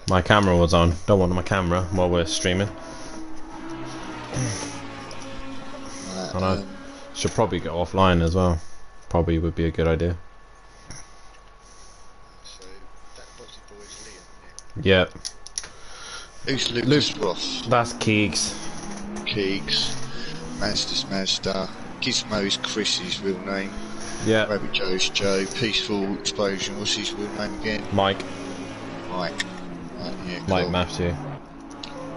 My camera was on. Don't want my camera while we're streaming. And I should probably go offline as well. Probably would be a good idea. So that was the boys Liam. Yeah. Who's Lucas Ross? That's Keegs. Keegs. Mazda's Mazda. Gizmo is Chris's real name. Yeah. Rabbit Joe's Joe. Peaceful Explosion. What's his real name again? Mike. Mike. Right, yeah, Mike cool. Matthew.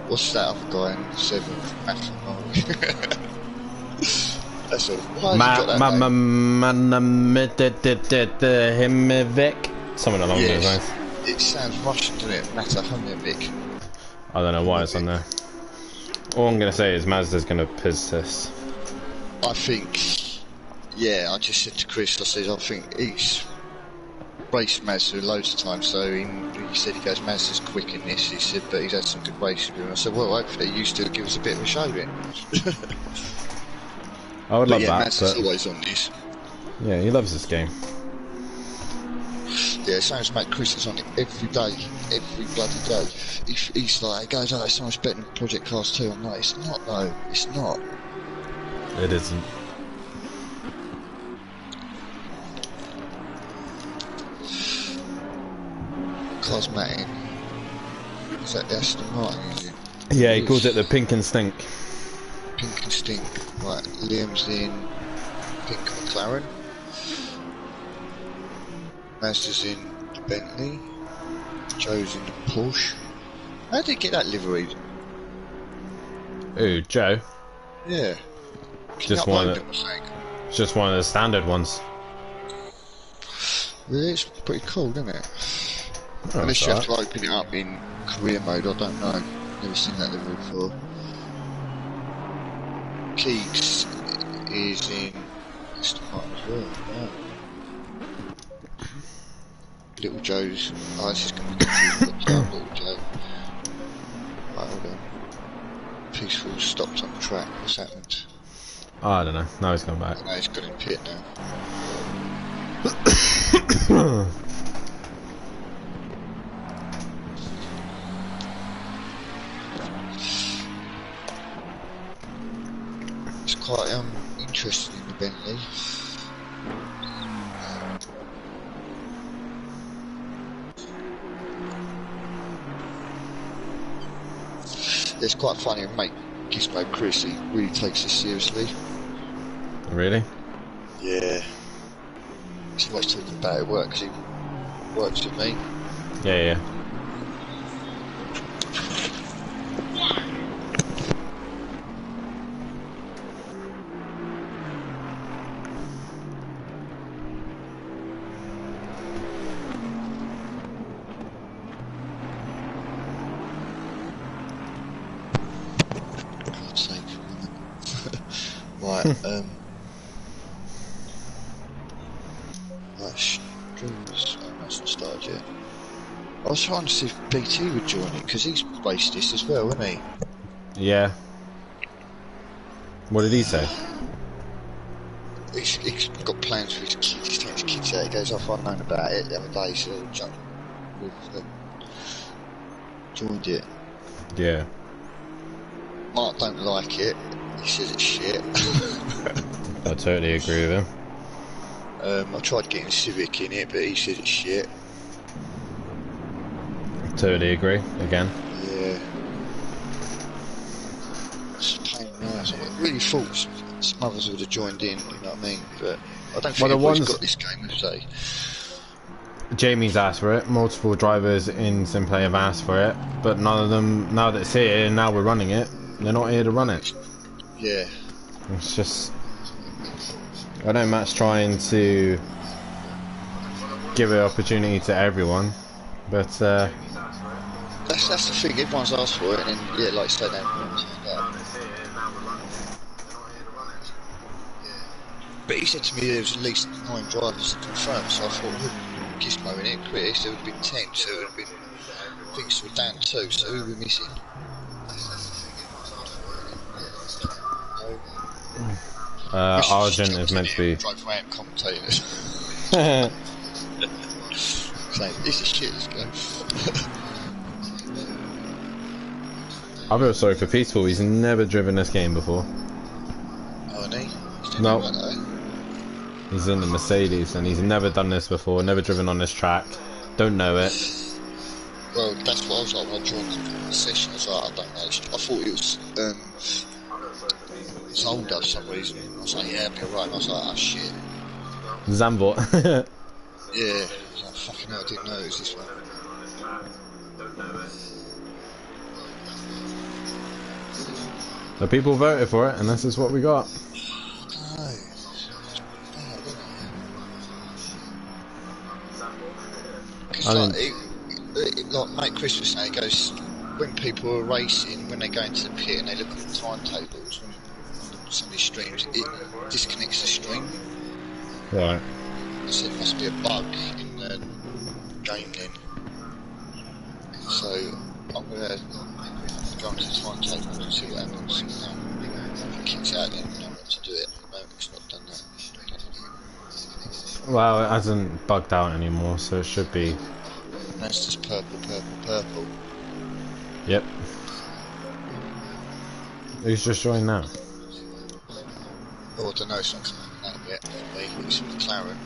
What's that other guy in 7th? Matthew. That's all. Why Himovic? Something along those lines. It sounds Russian, doesn't it? Himovic. I don't know why it's on there. All I'm gonna say is Mazda's gonna piss this. I think, yeah, I just said to Chris, I said, I think he's raced Mazda loads of times, so he said, he goes, Mazda's quick in this, he said, but he's had some good races with him. I said, well, hopefully you still give us a bit of a show then. I would love that, Mazda's but always on this. yeah, he loves this game. Yeah, it sounds like Chris is on it every day, every bloody day. He's like, he goes, oh, it's so much better than Project Cars 2. I'm like, it's not though, it's not. It isn't. Cosmetic. Is that the Aston Martin, is it? Yeah, he calls it the pink and stink. Pink and stink. Right, Liam's in pink McLaren. Mazda's in the Bentley. Joe's in the Porsche. How did he get that livery? Ooh, Joe. Yeah. Just one of the, just one of the standard ones. Really, it's pretty cool, isn't it? Oh, unless you have to open it up in career mode, I don't know. Never seen that livery before. Keeks is in Aston Martin as well. Wow. Little Joe's. Oh, this is going to be confusing. Little Joe. Right, hold on. Peaceful stopped on the track. What's happened? Oh, I don't know. Now he's come back. No, he's got in pit now. It's quite interesting in the Bentley. It's quite funny, mate. Gizmo Chris, he really takes this seriously. Really? Yeah. He's always talking about it at work because he works with me. Yeah, yeah. God's sake. Right, right, streams. Oh, that's not started yet. I was trying to see if BT would join it because he's raced this as well, isn't he? Yeah. What did he say? He's got plans for his kids. He's taking his kids out. He goes, I've known about it the other day, so we've joined it. Yeah. Mark don't like it. He says it's shit. I totally agree with him. I tried getting Civic in it, but he says it's shit. Totally agree. Again. Yeah. It's a pain in the ass. I really thought some others would have joined in, you know what I mean? But I don't think everybody's got this game, have they? Jamie's asked for it. Multiple drivers in Simplay have asked for it, but none of them, now that it's here and now we're running it, they're not here to run it. Yeah. It's just, I know Matt's trying to give an opportunity to everyone, but that's the thing. Everyone's asked for it, and then, yeah, like you say, they haven't. But he said to me there was at least 9 drivers confirmed, so I thought, look, Gizmo in it, Chris, there would have been 10, so it would have been, things were down 2, so who were we missing? Argent is meant to be. Drive around commentators. Saying, this is shit, let's go. I feel sorry for Peaceful. He's never driven this game before. Oh, and he's No. right, though. He's in the Mercedes and he's never done this before, never driven on this track. Don't know it. Well, that's what I was like when I joined the session. I was like, I don't know. I thought it was older for some reason. I was like, yeah, I'll be alright. And I was like, oh shit. Zambot. Yeah. I was like, fucking hell, I didn't know it was this one. The people voted for it and this is what we got. Like Mate Chris was saying, he goes, when people are racing, when they go into the pit and they look at the timetables on some of these streams, it disconnects the stream. Right. So it must be a bug in the game then. So I'm going to go onto the timetable and see what happens. If it kicks out then I know what to do it. No, it's not done that. Well, it hasn't bugged out anymore, so it should be. That's just purple, purple, purple. Yep. Who's just joined now? Oh, I don't know, it's not coming out yet. It's McLaren.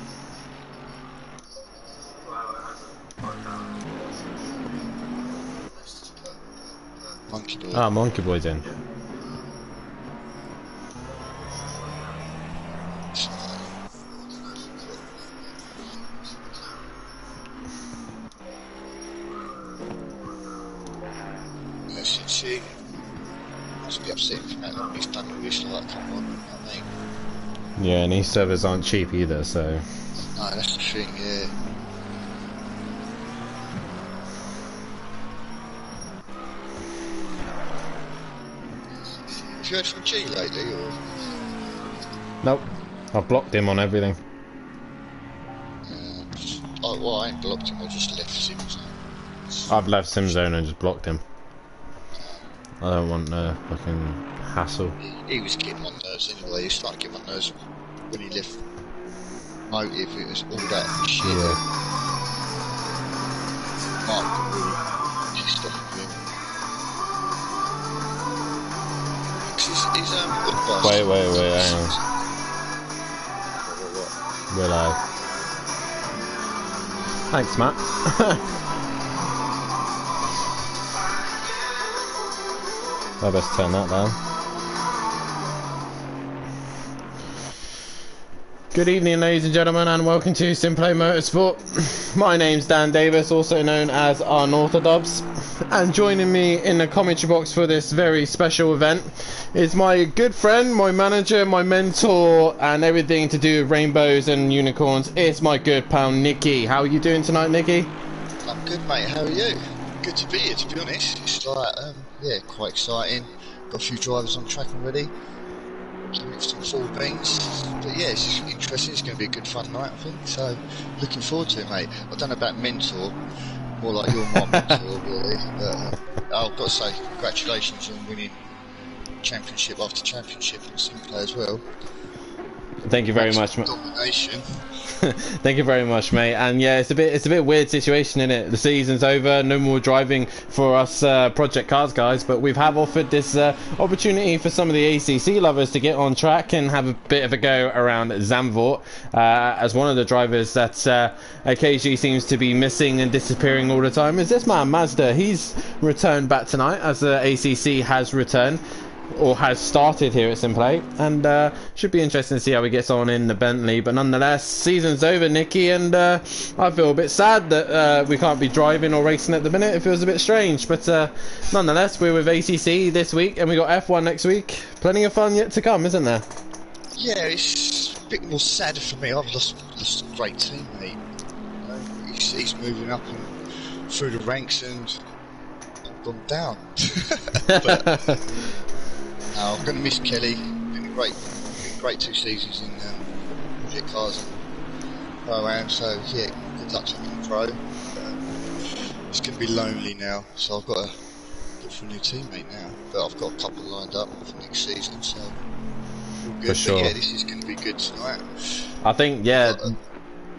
Monkey Boy. Ah, Monkey Boy's in. She must be upset from that long. He's done all this, like, come on, you know what I mean? Yeah, and these servers aren't cheap either, so. No, that's the thing, yeah. Have you heard from G lately, or? Nope. I've blocked him on everything. Well, I ain't blocked him, I just left Simzone. I've left Simzone and just blocked him. I don't want the fucking hassle. He was getting my nerves anyway. He was starting to get my nerves when he left Motive. It was all that shit. Yeah. Mark got really pissed off with him. Wait, hang on. We're live. Thanks, Matt. I best turn that down. Good evening, ladies and gentlemen, and welcome to Simplay Motorsport. My name's Dan Davis, also known as Unorthodox, and joining me in the commentary box for this very special event is my good friend, my manager, my mentor, and everything to do with rainbows and unicorns. It's my good pal Nicky. How are you doing tonight, Nicky? I'm good, mate. How are you? Good to be here, to be honest. It's like, yeah, quite exciting. Got a few drivers on track already. Some full beans. But yeah, it's just interesting. It's going to be a good fun night, I think. So, looking forward to it, mate. I don't know about mentor. More like you're my mentor, really. But I've got to say, congratulations on winning championship after championship in Simplay as well. Thank you very much, mate. Domination. Thank you very much, mate. And yeah, it's a bit weird situation, isn't it? The season's over, no more driving for us Project Cars guys, but we have offered this opportunity for some of the ACC lovers to get on track and have a bit of a go around Zandvoort, as one of the drivers that occasionally seems to be missing and disappearing all the time is this man Mazda. He's returned back tonight, as the ACC has returned, or has started here at Simplay, and should be interesting to see how he gets on in the Bentley. But nonetheless, season's over, Nicky, and I feel a bit sad that we can't be driving or racing at the minute. It feels a bit strange, but nonetheless, we're with ACC this week, and we got F1 next week. Plenty of fun yet to come, isn't there? Yeah, it's a bit more sad for me. I've lost a great teammate. He's moving up and through the ranks, and I've gone down. But, I'm going to miss Kelly. Been a great 2 seasons in Project Cars and Pro-Am, so yeah, good luck to him in the Pro. It's going to be lonely now, so I've got to look for a new teammate now. But I've got a couple lined up for next season, so all good. For sure. But yeah, this is going to be good tonight. I think, yeah,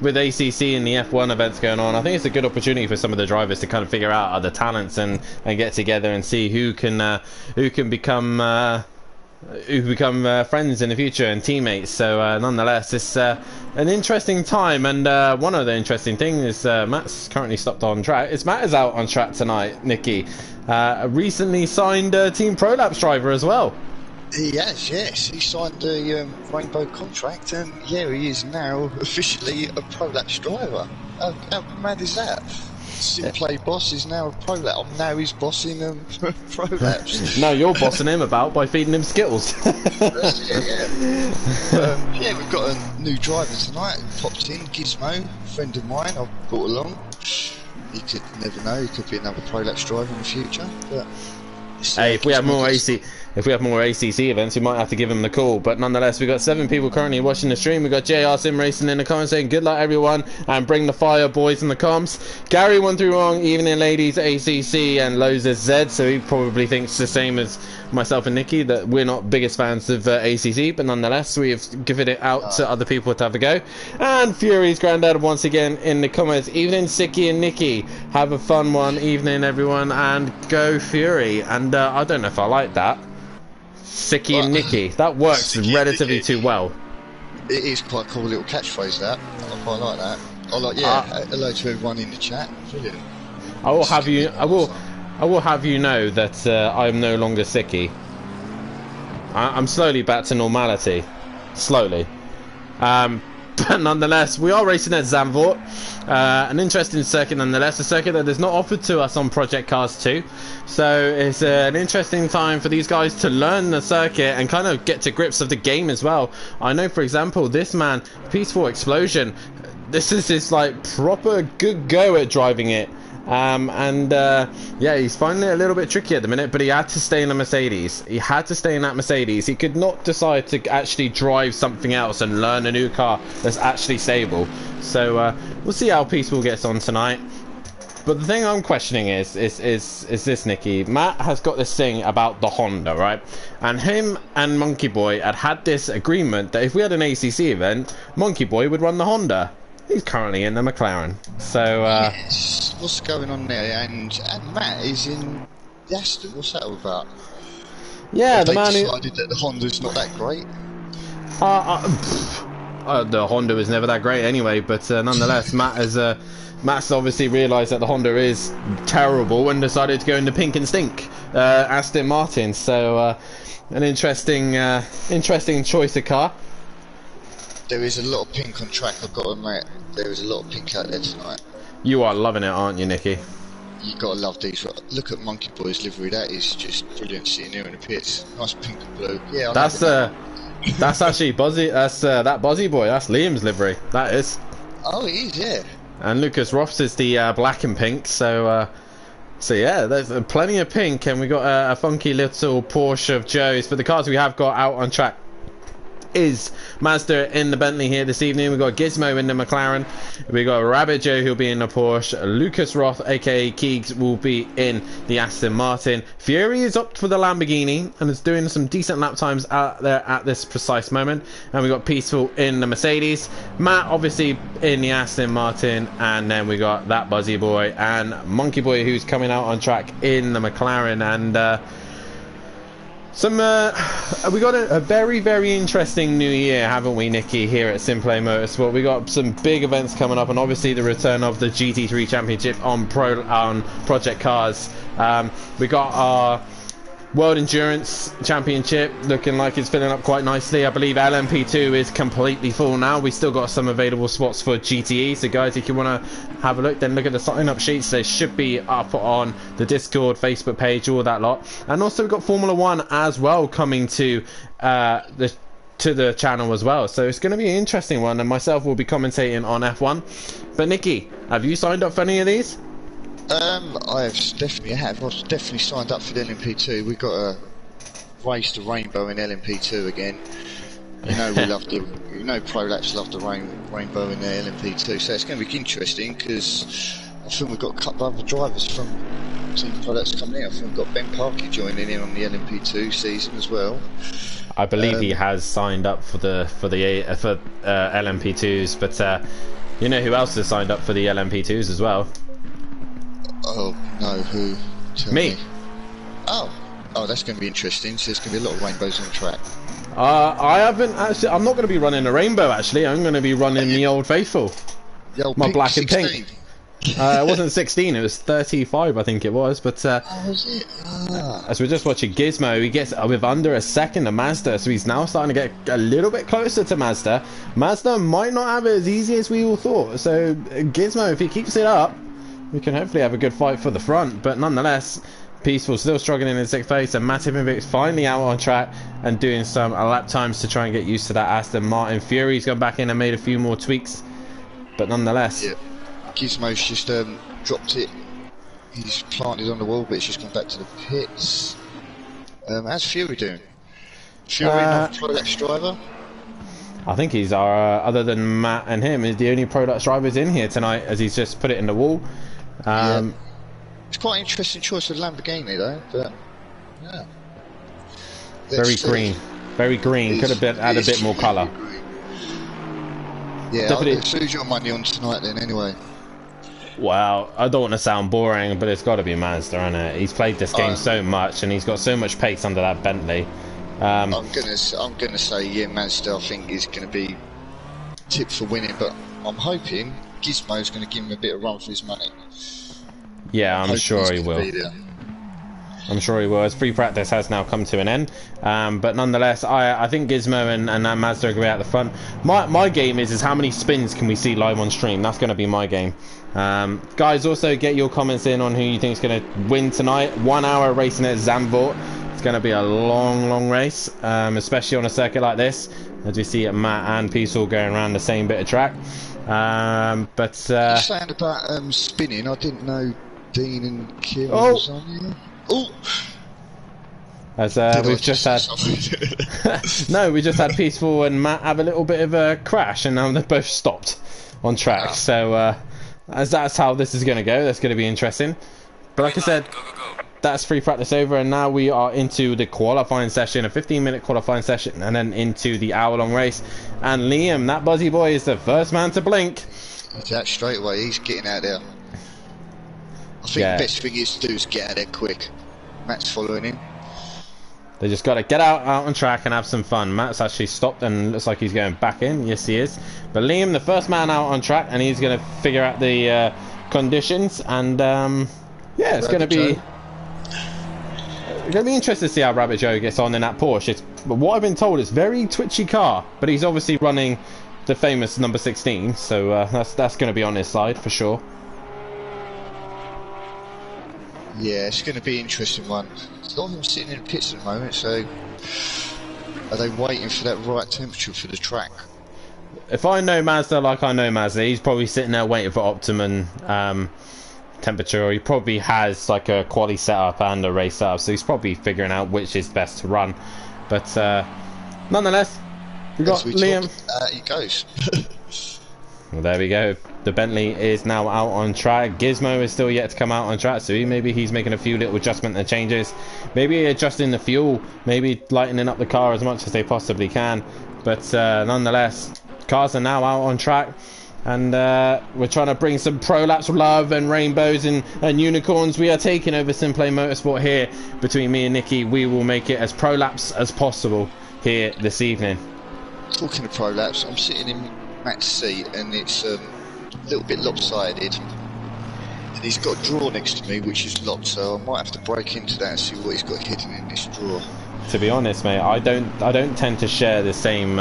with ACC and the F1 events going on, I think it's a good opportunity for some of the drivers to kind of figure out other talents and get together and see who can become friends in the future and teammates. So nonetheless, it's an interesting time, and one of the interesting things is Matt's currently stopped on track. Matt is out on track tonight, Nicky. A recently signed Team Prolapse driver as well. He has, yes. He signed the Rainbow contract, and yeah, he is now officially a Prolapse driver. How mad is that? Simplay boss is now a Prolapse. Now he's bossing Prolapse. No, you're bossing him about by feeding him Skittles. Yeah, we've got a new driver tonight. Popped in, Gizmo, friend of mine. I've brought along. He could never know. He could be another Prolapse driver in the future. But hey, if we have more ACC events, we might have to give him the call. But nonetheless, we've got 7 people currently watching the stream. We've got JR Sim Racing in the comments saying good luck everyone and bring the fire, boys, in the comms. Gary 1 through wrong, evening ladies, ACC, and Lowe's Z. So he probably thinks the same as myself and Nicky, that we're not biggest fans of ACC, but nonetheless we have given it out to other people to have a go. And Fury's granddad once again in the comments, evening Sicky and Nicky, have a fun one, evening everyone, and go Fury. And I don't know if I like that, Sicky and Nicky, that works relatively too well. It is quite a cool little catchphrase, that. I quite like that. I like, hello to everyone in the chat. Brilliant. I will have you know that I am no longer Sicky. I'm slowly back to normality. Slowly. But nonetheless, we are racing at Zandvoort. An interesting circuit nonetheless. A circuit that is not offered to us on Project Cars 2. So it's an interesting time for these guys to learn the circuit and kind of get to grips of the game as well. I know, for example, this man, Peaceful Explosion, this is his like proper good go at driving it. Yeah, he's finding it a little bit tricky at the minute, but he had to stay in the Mercedes. He had to stay in that Mercedes. He could not decide to actually drive something else and learn a new car that's actually stable. So we'll see how Peaceful gets on tonight. But the thing I'm questioning is this, Nicky. Matt has got this thing about the Honda, right? And him and Monkey Boy had this agreement that if we had an ACC event, Monkey Boy would run the Honda. He's currently in the McLaren. So yes. What's going on there? And Matt is in the Aston. What's that all about? Yeah, the man decided that the Honda's not that great. The Honda was never that great anyway. But nonetheless, Matt's obviously realised that the Honda is terrible and decided to go into pink and stink Aston Martin. So an interesting choice of car. There is a lot of pink on track, I've got to admit. There is a lot of pink out there tonight. You are loving it, aren't you, Nicky? You gotta love these. Look at Monkey Boy's livery. That is just brilliant sitting here in the pits. Nice pink and blue. Yeah, that's actually Buzzy. That's that Buzzy Boy. That's Liam's livery. That is. Oh, it is, yeah. And Lucas Roth's is the black and pink. So yeah, there's plenty of pink, and we got a funky little Porsche of Joe's. But the cars we have got out on track is Mazda in the Bentley here this evening. We've got Gizmo in the McLaren. We've got Rabbit Joe who'll be in the Porsche. Lucas Roth, aka Keegs, will be in the Aston Martin. Fury is up for the Lamborghini and is doing some decent lap times out there at this precise moment. And we've got Peaceful in the Mercedes. Matt obviously in the Aston Martin. And then we got that Buzzy Boy and Monkey Boy who's coming out on track in the McLaren. And we got a very, very interesting new year, haven't we, Nicky, here at Simplay Motorsport? We got some big events coming up, and obviously the return of the GT3 Championship on Project Cars. We got our World Endurance Championship looking like it's filling up quite nicely. I believe LMP2 is completely full now. We still got some available spots for GTE. So guys, if you want to have a look, then look at the sign up sheets. They should be up on the Discord, Facebook page, all that lot. And also we've got Formula 1 as well coming to the channel as well. So it's going to be an interesting one, and myself will be commentating on F1. But Nicky, have you signed up for any of these? I've definitely signed up for the LMP2. We've got to race the rainbow in LMP2 again. You know we love Prolapse love the rainbow in the LMP2, so it's going to be interesting because I think we've got a couple of other drivers from Team Prolapse coming in. I think we've got Ben Parkey joining in on the LMP2 season as well. I believe he has signed up for LMP2s, but You know who else has signed up for the LMP2s as well? Oh no, who? Tell Me. Oh, that's going to be interesting. So there's going to be a lot of rainbows on the track. I haven't actually. I'm not going to be running a rainbow. Actually, I'm going to be running the Old Faithful. The old My pink black and 16. pink. It wasn't 16. It was 35, I think it was. But Oh, was it? as we're just watching Gizmo, he gets with under a second to Mazda, so he's now starting to get a little bit closer to Mazda. Mazda might not have it as easy as we all thought. So Gizmo, if he keeps it up, we can hopefully have a good fight for the front. But nonetheless, Peaceful still struggling in 6th place, and Matt Ivanovic finally out on track and doing some lap times to try and get used to that Aston Martin. Fury's gone back in and made a few more tweaks, but nonetheless. Yeah. Gizmo's just dropped it. He's planted on the wall, but it's just gone back to the pits. How's Fury doing? Fury not a Product driver? I think he's our, other than Matt and him, is the only Product drivers in here tonight, as he's just put it in the wall. Yeah. It's quite an interesting choice of Lamborghini though, but yeah. Very green. Very green. Could have had a bit more colour. Yeah, Definitely. I'll lose your money on tonight then anyway. Well, I don't want to sound boring, but it's got to be Mazda, isn't it? He's played this game so much, and he's got so much pace under that Bentley. I'm gonna say yeah, Mazda. I think is gonna be tipped for winning, but I'm hoping Gizmo's gonna give him a bit of run for his money. Yeah, I'm sure he will. I'm sure he will, as free practice has now come to an end. But nonetheless, I think Gizmo and Mazda are going to be out the front. My game is how many spins can we see live on stream? That's going to be my game. Guys, also get your comments in on who you think is going to win tonight. 1 hour racing at Zandvoort. It's going to be a long race, especially on a circuit like this. As we see Matt and Peaceful going around the same bit of track. You're saying about spinning, I didn't know Dean and Kim was on here. Oh! As we've just had no, we just had Peaceful and Matt have a little bit of a crash, and now they're both stopped on track. So as that's how this is going to go, that's going to be interesting. But like I said, that's free practice over, and now we are into the qualifying session, a 15-minute qualifying session, and then into the hour-long race. And Liam, that buzzy boy, is the first man to blink. That straight away, he's getting out there. I think the best thing is to do is get out there quick. Matt's following him. They just got to get out on track and have some fun. Matt's actually stopped and looks like he's going back in. Yes, he is. But Liam, the first man out on track, and he's going to figure out the conditions. And yeah, it's going to be interesting to see how Rabbit Joe gets on in that Porsche. But what I've been told, it's a very twitchy car, but he's obviously running the famous number 16, so that's going to be on his side for sure. Yeah, it's going to be an interesting one. A lot of them sitting in the pits at the moment, so are they waiting for that right temperature for the track? If I know Mazda like I know Mazda, he's probably sitting there waiting for optimum temperature, or he probably has like a quali setup and a race setup, so he's probably figuring out which is best to run. But nonetheless, we got Liam. He goes. Well, there we go. The Bentley is now out on track. Gizmo is still yet to come out on track, so maybe he's making a few little adjustment and changes. Maybe adjusting the fuel, maybe lightening up the car as much as they possibly can. But nonetheless, cars are now out on track, and we're trying to bring some prolapse love and rainbows and unicorns. We are taking over Simplay Motorsport here between me and Nicky. We will make it as prolapse as possible here this evening. Talking of prolapse, I'm sitting in Matt's seat, and it's a little bit lopsided, and he's got a drawer next to me which is locked, so I might have to break into that and see what he's got hidden in this drawer. To be honest, mate, I don't tend to share the same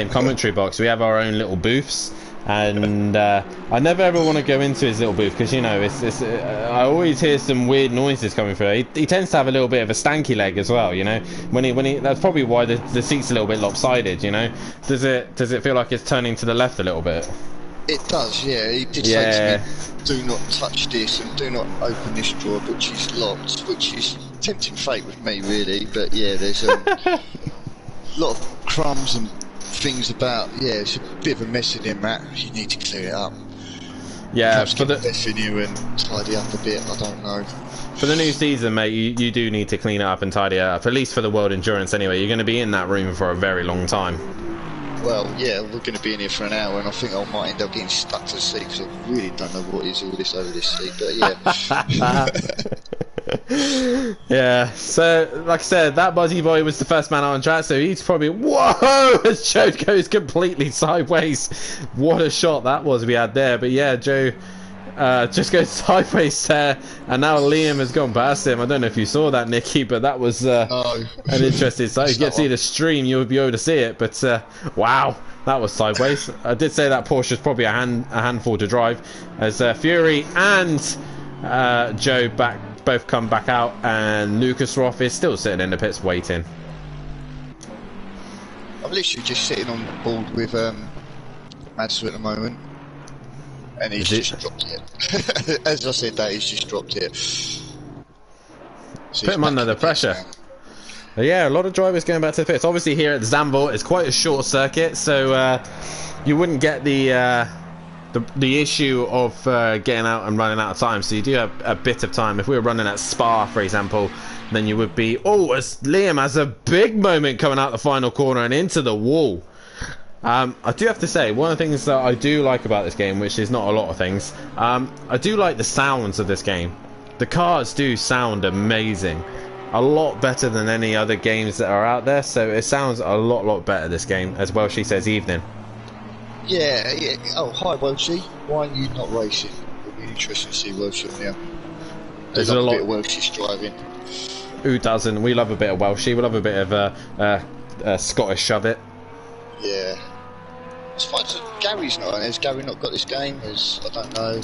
commentary box. We have our own little booths, and I never ever want to go into his little booth because, you know, I always hear some weird noises coming through. He tends to have a little bit of a stanky leg as well, you know. When he that's probably why the seat's a little bit lopsided, you know. Does it feel like it's turning to the left a little bit? It does, yeah. He did say to me, do not touch this and do not open this drawer, which is locked, which is tempting fate with me, really. But yeah, there's a lot of crumbs and things about. Yeah, it's a bit of a mess in there, Matt. You need to clear it up. Yeah, perhaps get Beth in here and tidy up a bit. I don't know. For the new season, mate, you do need to clean it up and tidy it up, at least for the World Endurance anyway. You're going to be in that room for a very long time. Well, yeah, we're going to be in here for an hour, and I think I might end up getting stuck to the seat because I really don't know what is all this over this seat. But yeah. Yeah. So, like I said, that Buzzy Boy was the first man out on track, so he's probably whoa as Joe goes completely sideways. What a shot that was we had there. But yeah, Joe just goes sideways there, and now Liam has gone past him. I don't know if you saw that, Nicky, but that was an interesting sight. If you get to see the stream, you'll be able to see it. But wow, that was sideways. I did say that Porsche's probably a handful to drive, as Fury and Joe both come back out, and Lucas Roth is still sitting in the pits waiting. I'm literally just sitting on the board with Mazda at the moment. And he's just dropped it. As I said, that he's just dropped it. So put him under the pressure. Yeah, a lot of drivers going back to the pits. Obviously here at Zandvoort, it's quite a short circuit, so you wouldn't get the issue of getting out and running out of time. So you do have a bit of time. If we were running at Spa, for example, then you would be... Oh, as Liam has a big moment coming out the final corner and into the wall. I do have to say, one of the things that I do like about this game, which is not a lot of things, I do like the sounds of this game. The cars do sound amazing. A lot better than any other games that are out there, so it sounds a lot better, this game, as Welshie says evening. Yeah. Oh, hi Welshie. Why are you not racing? It'll be interesting to see Welshie on there. There's a lot of Welshie's driving. Who doesn't? We love a bit of Welshie. We love a bit of Scottish shove it. Yeah. I suppose Gary's not on. Has Gary not got this game? I don't know.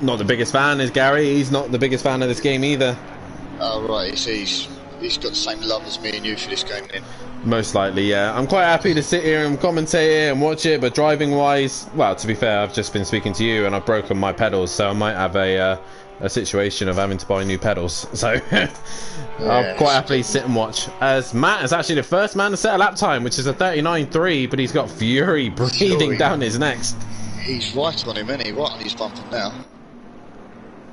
Not the biggest fan is Gary. He's not the biggest fan of this game either. Oh right, he's got the same love as me and you for this game then. Most likely, yeah. I'm quite happy to sit here and commentate it and watch it, but driving wise, well, to be fair, I've just been speaking to you and I've broken my pedals, so I might have a situation of having to buy new pedals. So I'll quite happily sit and watch. As Matt is actually the first man to set a lap time, which is a 39.3, but he's got Fury breathing down his neck. He's right on him, isn't he? Right on his bumper now.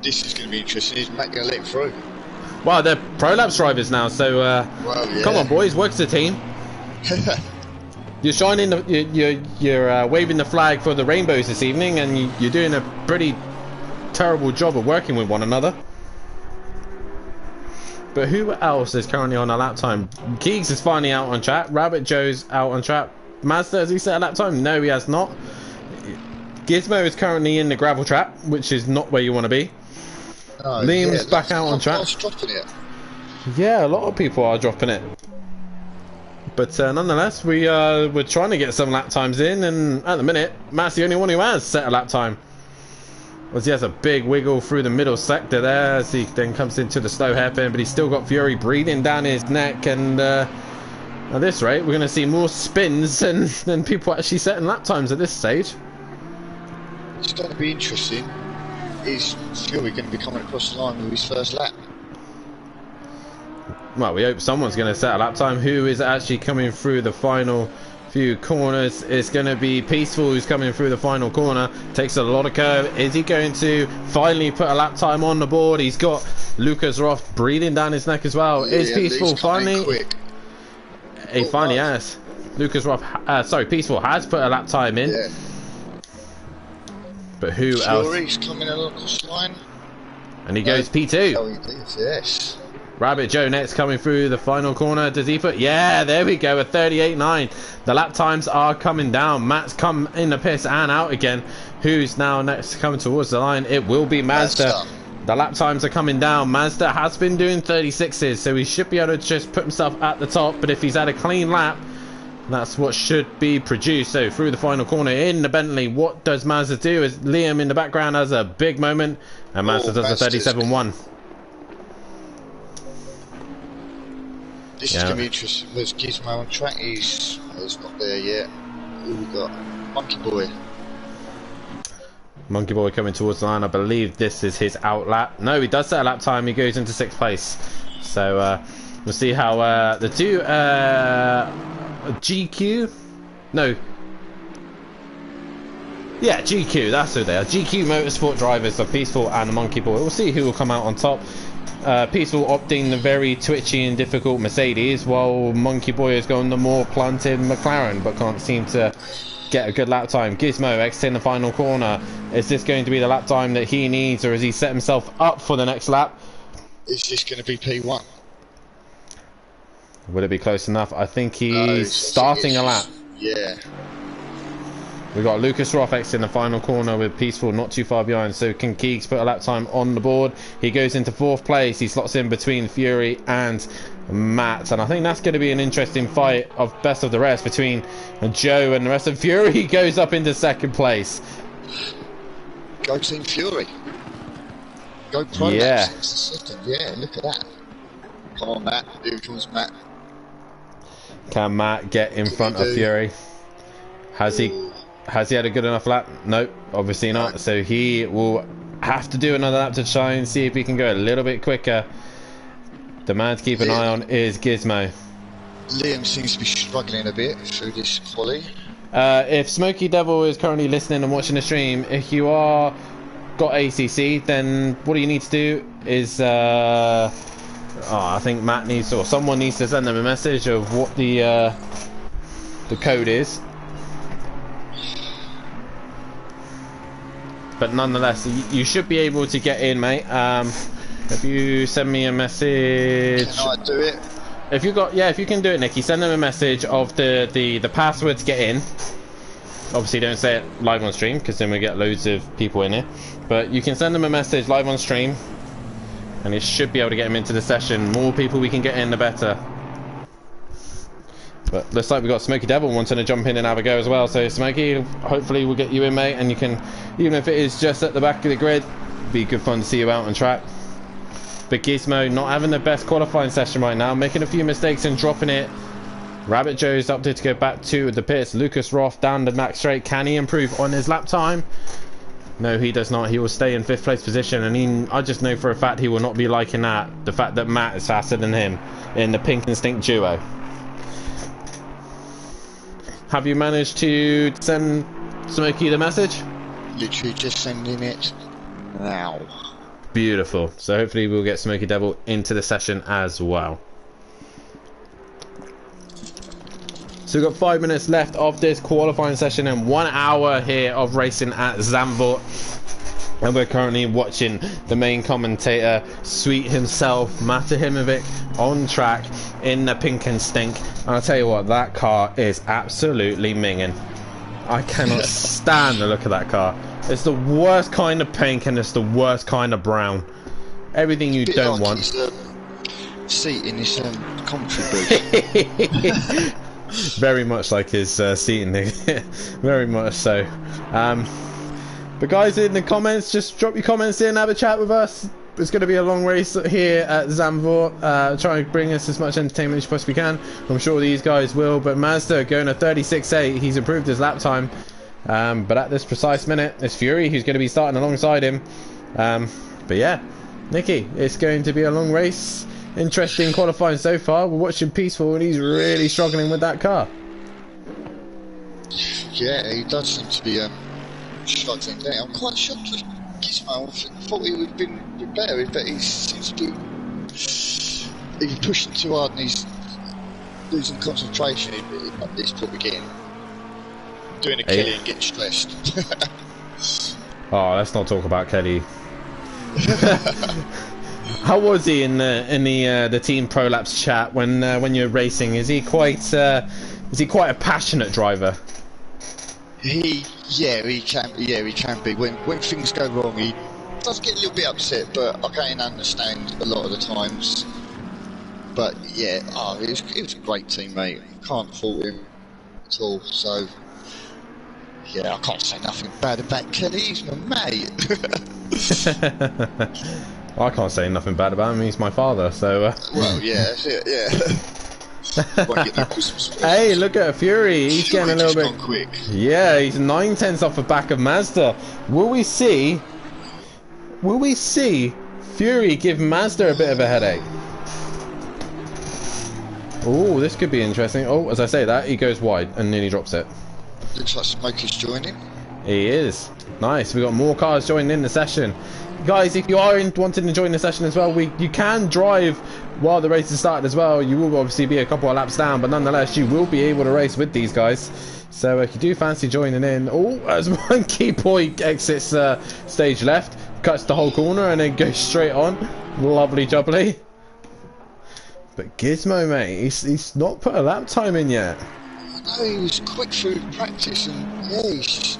This is going to be interesting. Is Matt going to let him through? Well, they're Prolapse drivers now, so well, yeah. Come on, boys, work as a team. You're shining, you're waving the flag for the rainbows this evening, and you're doing a pretty terrible job of working with one another. But who else is currently on a lap time? Keegs is finally out on track. Rabbit Joe's out on track. Mazda, has he set a lap time? No, he has not. Gizmo is currently in the gravel trap, which is not where you want to be. Liam's back out on track. Dropping it. Yeah, a lot of people are dropping it. But nonetheless, we're trying to get some lap times in, and at the minute, Matt's the only one who has set a lap time. As he has a big wiggle through the middle sector there, as he then comes into the slow hairpin, but he's still got Fury breathing down his neck, and at this rate, we're going to see more spins than people actually setting lap times at this stage. It's going to be interesting. Is Fury going to be coming across the line with his first lap? Well, we hope someone's going to set a lap time. Who is actually coming through the final few corners? It's going to be Peaceful who's coming through the final corner. Takes a lot of curve. Is he going to finally put a lap time on the board? He's got Lucas Roth breathing down his neck as well. Yeah, is Peaceful finally? Quick. He finally has. Lucas Roth, Peaceful has put a lap time in. Yeah. But who else? Fury's coming along the line. And he goes P2. Oh, he did, yes. Rabbit Joe next coming through the final corner. Does he put... Yeah, there we go. A 38.9. The lap times are coming down. Matt's come in the piss and out again. Who's now next coming towards the line? It will be Mazda. The lap times are coming down. Mazda has been doing 36s, so he should be able to just put himself at the top. But if he's had a clean lap, that's what should be produced. So through the final corner in the Bentley, what does Mazda do? As Liam in the background has a big moment, and Mazda does a 37.1. This is going to be interesting. Where's Gizmo on track? He's not there yet. Who we got? Monkey Boy. Monkey Boy coming towards the line. I believe this is his out lap. No, he does set a lap time. He goes into 6th place. So we'll see how the two GQ. No. Yeah, GQ. That's who they are. GQ Motorsport drivers are Peaceful and Monkey Boy. We'll see who will come out on top. Peaceful opting the very twitchy and difficult Mercedes, while Monkey Boy has gone the more planted McLaren, but can't seem to get a good lap time. Gizmo exiting the final corner. Is this going to be the lap time that he needs, or has he set himself up for the next lap? Is this going to be P1? Would it be close enough? I think he's starting a lap. Yeah. We've got Lucas Roth in the final corner with Peaceful not too far behind, so can Keegs put a lap time on the board? He goes into 4th place. He slots in between Fury and Matt, and I think that's going to be an interesting fight of best of the rest between Joe and the rest of Fury. Goes up into 2nd place. Go Team Fury. Go Pro. Yeah. Yeah, look at that. Come on, Matt. Here comes Matt. Can Matt get in front of Fury? Has he had a good enough lap? Nope, obviously not. So he will have to do another lap to try and see if he can go a little bit quicker. The man to keep an eye on is Gizmo. Liam seems to be struggling a bit through this quali. If Smokey Devil is currently listening and watching the stream, if you are got ACC, then what you need to do is I think Matt needs, or someone needs to send them a message of what the code is. But nonetheless, you should be able to get in, mate. If you send me a message, can I do it? If you got, yeah, if you can do it, Nicky, send them a message of the password to get in. Obviously, don't say it live on stream because then we get loads of people in here. But you can send them a message live on stream, and it should be able to get them into the session. More people we can get in, the better. But looks like we've got Smokey Devil wanting to jump in and have a go as well. So Smokey, hopefully we'll get you in, mate, and you can, even if it is just at the back of the grid, be good fun to see you out on track. But Gizmo not having the best qualifying session right now, making a few mistakes and dropping it. Rabbit Joe's opted to go back to the pits. Lucas Roth down the back straight. Can he improve on his lap time? No, he does not. He will stay in 5th place position, and I just know for a fact he will not be liking that. The fact that Matt is faster than him in the Pink Instinct duo. Have you managed to send Smokey the message? Literally just sending it now. Beautiful. So hopefully we'll get Smokey Devil into the session as well. So we've got 5 minutes left of this qualifying session and 1 hour here of racing at Zandvoort. And we're currently watching the main commentator, Sweet himself, Matahimovic, on track in the Pink and Stink. And I'll tell you what, that car is absolutely minging. I cannot stand the look of that car. It's the worst kind of pink and it's the worst kind of brown. Everything you don't want. Seat in this commentary booth. Very much like his seat in the very much so. But guys, in the comments, just drop your comments in, have a chat with us. It's going to be a long race here at Zandvoort. Try and bring us as much entertainment as you possibly can. I'm sure these guys will. But Mazda going a 36.8. He's improved his lap time. But at this precise minute, it's Fury who's going to be starting alongside him. But yeah, Nicky, it's going to be a long race. Interesting qualifying so far. We're watching Peaceful and he's really struggling with that car. Yeah, he does seem to be struggling there. I'm quite shocked with Gizmo. I thought he would have been a bit better, but he seems to be he's pushing too hard and he's losing concentration at this point again. Doing a Kelly and getting stressed. Oh, let's not talk about Kelly. How was he in the Team Prolapse chat when you're racing? Is he quite a passionate driver? He can be. When things go wrong, he does get a little bit upset, but I can understand a lot of the times. But yeah, it was a great teammate. Can't fault him at all. So yeah, I can't say nothing bad about Kelly. He's my mate. I can't say nothing bad about him. He's my father. So well, yeah, that's it. Yeah. Hey, look at Fury. He's getting a little bit quick. Yeah, he's 9/10 off the back of Mazda. Will we see Fury give Mazda a bit of a headache? Oh, this could be interesting. Oh, as I say that, he goes wide and nearly drops it. Looks like Smokey's joining. He is. Nice. We've got more cars joining in the session. Guys, if you are wanting to join the session as well, you can drive while the race is started as well. You will obviously be a couple of laps down, but nonetheless, you will be able to race with these guys. So if you do fancy joining in, as Monkey Boy exits stage left, cuts the whole corner and then goes straight on. Lovely jubbly. But Gizmo, mate, he's not put a lap time in yet. I know, he was quick through practice and yeah, he's...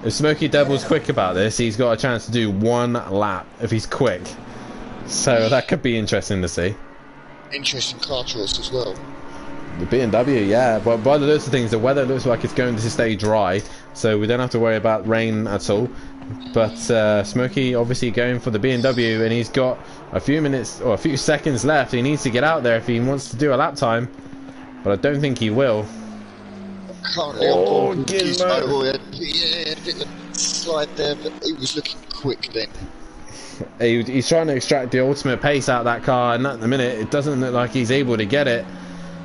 If Smokey Devil's quick about this, he's got a chance to do 1 lap if he's quick. So that could be interesting to see. Interesting car choice as well. The BMW, yeah. But by the looks of things, the weather looks like it's going to stay dry, so we don't have to worry about rain at all. But Smokey obviously going for the BMW, and he's got a few minutes or a few seconds left. He needs to get out there if he wants to do a lap time, but I don't think he will. Currently Gizmo. Yeah, a bit of a slide there, but he was looking quick then. He's trying to extract the ultimate pace out of that car, and at the minute it doesn't look like he's able to get it.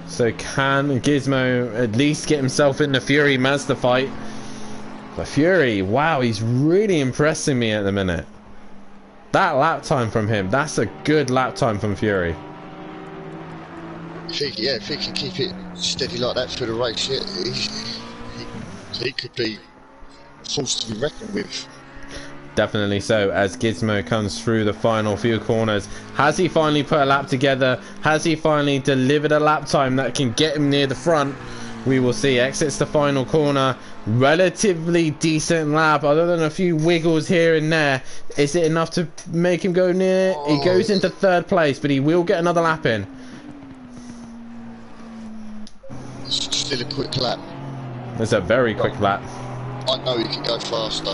So can Gizmo at least get himself in the Fury Mazda fight? But Fury, wow, he's really impressing me at the minute. That lap time from him, that's a good lap time from Fury. If he can keep it steady like that through the race, he could be a force to be reckoned with. Definitely so, as Gizmo comes through the final few corners. Has he finally put a lap together? Has he finally delivered a lap time that can get him near the front? We will see. Exits the final corner. Relatively decent lap, other than a few wiggles here and there. Is it enough to make him go near? He goes into 3rd place, but he will get another lap in. Still a quick lap. It's a very quick lap. I know he can go faster.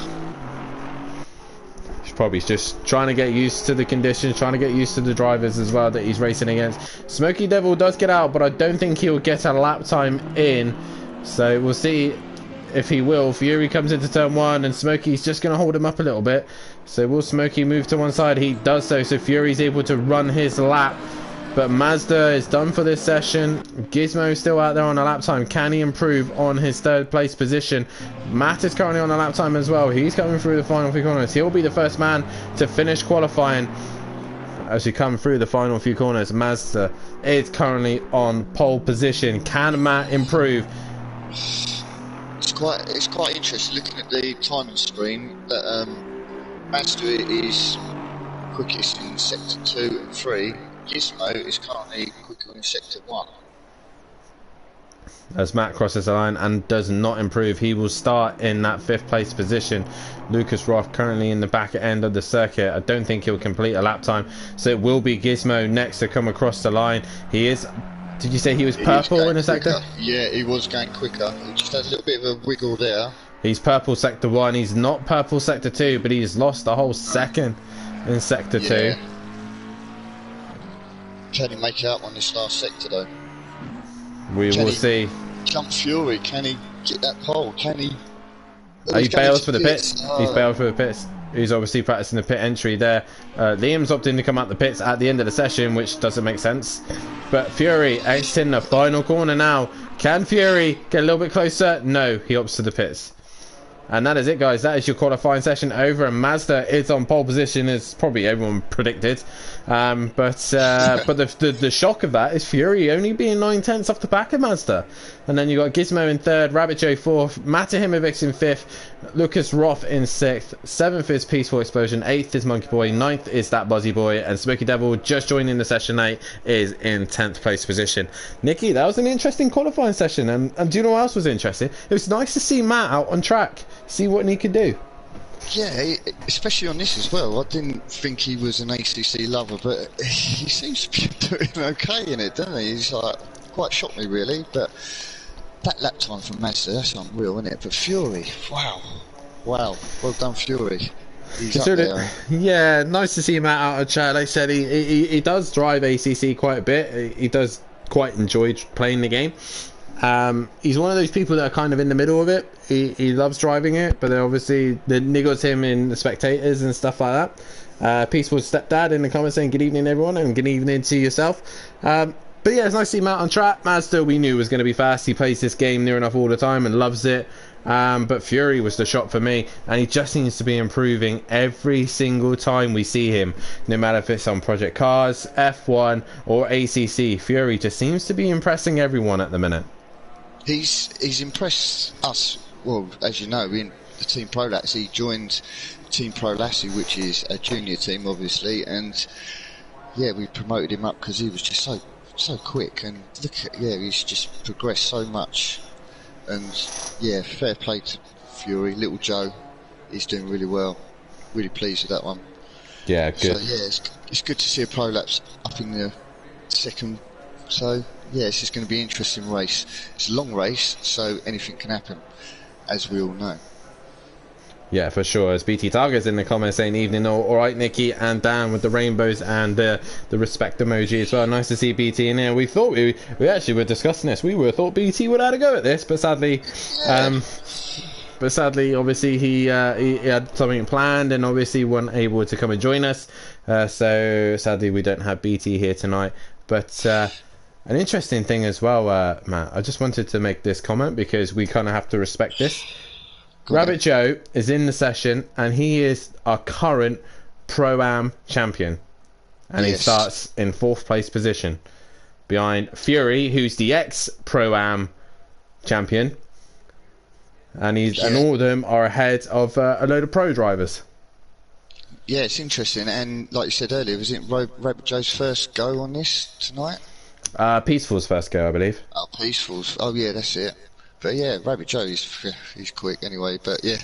He's probably just trying to get used to the conditions, trying to get used to the drivers as well that he's racing against. Smokey Devil does get out, but I don't think he'll get a lap time in. So we'll see if he will. Fury comes into turn 1 and Smokey's just going to hold him up a little bit. So will Smokey move to one side? He does so Fury's able to run his lap. But Mazda is done for this session. Gizmo is still out there on a lap time. Can he improve on his 3rd place position? Matt is currently on a lap time as well. He's coming through the final few corners. He'll be the first man to finish qualifying. As we come through the final few corners, Mazda is currently on pole position. Can Matt improve? It's quite interesting looking at the timing screen that Mazda is quickest in sector 2 and 3. Gizmo is currently quicker in sector 1. As Matt crosses the line and does not improve, he will start in that 5th place position. Lucas Roth currently in the back end of the circuit. I don't think he'll complete a lap time, so it will be Gizmo next to come across the line. He is... Did you say he was purple in a sector? Yeah, he was going quicker. He just had a little bit of a wiggle there. He's purple sector 1. He's not purple sector 2, but he's lost a whole second in sector 2. Can he make it up on this last sector though? We will see. Jump Fury, can he get that pole? Can he... He bails for the pits. He's bailed for the pits. He's obviously practicing the pit entry there. Liam's opting to come out the pits at the end of the session, which doesn't make sense. But Fury exiting the final corner now. Can Fury get a little bit closer? No, he opts to the pits. And that is it, guys. That is your qualifying session over, and Mazda is on pole position, as probably everyone predicted. But the shock of that is Fury only being 9/10 off the back of Mazda. And then you got Gizmo in 3rd, Rabbit Joe 4th, Matahimovic in 5th, Lucas Roth in 6th, 7th is Peaceful Explosion, 8th is Monkey Boy, 9th is That Buzzy Boy, and Smokey Devil, just joining the session 8, is in 10th place position. Nikki, that was an interesting qualifying session, and do you know what else was interesting? It was nice to see Matt out on track, see what he could do. Yeah, especially on this as well. I didn't think he was an ACC lover, but he seems to be doing okay in it, doesn't he? He's like, quite shocked me really, but that lap time from Mazda, that's unreal, isn't it? But Fury, wow, well done Fury. He's up there. Yeah, nice to see Matt out of chat. Like I said, he does drive ACC quite a bit. He does quite enjoy playing the game. He's one of those people that are kind of in the middle of it. He loves driving it, but obviously the niggles him in the spectators and stuff like that. Peaceful Stepdad in the comments saying good evening everyone, and good evening to yourself. But yeah, it's nice to see Matt on track. Mazda, we knew was going to be fast. He plays this game near enough all the time and loves it. But Fury was the shot for me, and he just seems to be improving every single time we see him, no matter if it's on Project Cars, F1 or ACC. Fury just seems to be impressing everyone at the minute. He's impressed us. Well, as you know, in the Team Prolats, he joined Team Prolassi, which is a junior team, obviously, and yeah, we promoted him up because he was just so quick, and look at, he's just progressed so much. And yeah, fair play to Fury. Little Joe, he's doing really well. Really pleased with that one. Yeah, good. So yeah, it's good to see a Prolapse up in the second. So yeah, this is going to be an interesting race. It's a long race, so anything can happen, as we all know. Yeah, for sure. As BT Target's in the comments saying evening, all right, Nikki, and Dan with the rainbows and the respect emoji as well. Nice to see BT in here. We thought we actually were discussing this. We thought BT would have a go at this, but sadly, obviously he had something planned and obviously wasn't able to come and join us. So sadly, we don't have BT here tonight. But an interesting thing as well, Matt. I just wanted to make this comment because we kind of have to respect this. Rabbit Joe is in the session and he is our current Pro-Am champion, and he starts in 4th place position behind Fury, who's the ex-Pro-Am champion, and and all of them are ahead of a load of pro drivers. Yeah, it's interesting, and like you said earlier, was it Rabbit Joe's first go on this tonight? Peaceful's first go, I believe. Oh, Peaceful's. Oh yeah, that's it. But yeah, Rabbit Joe, he's quick anyway, but yeah.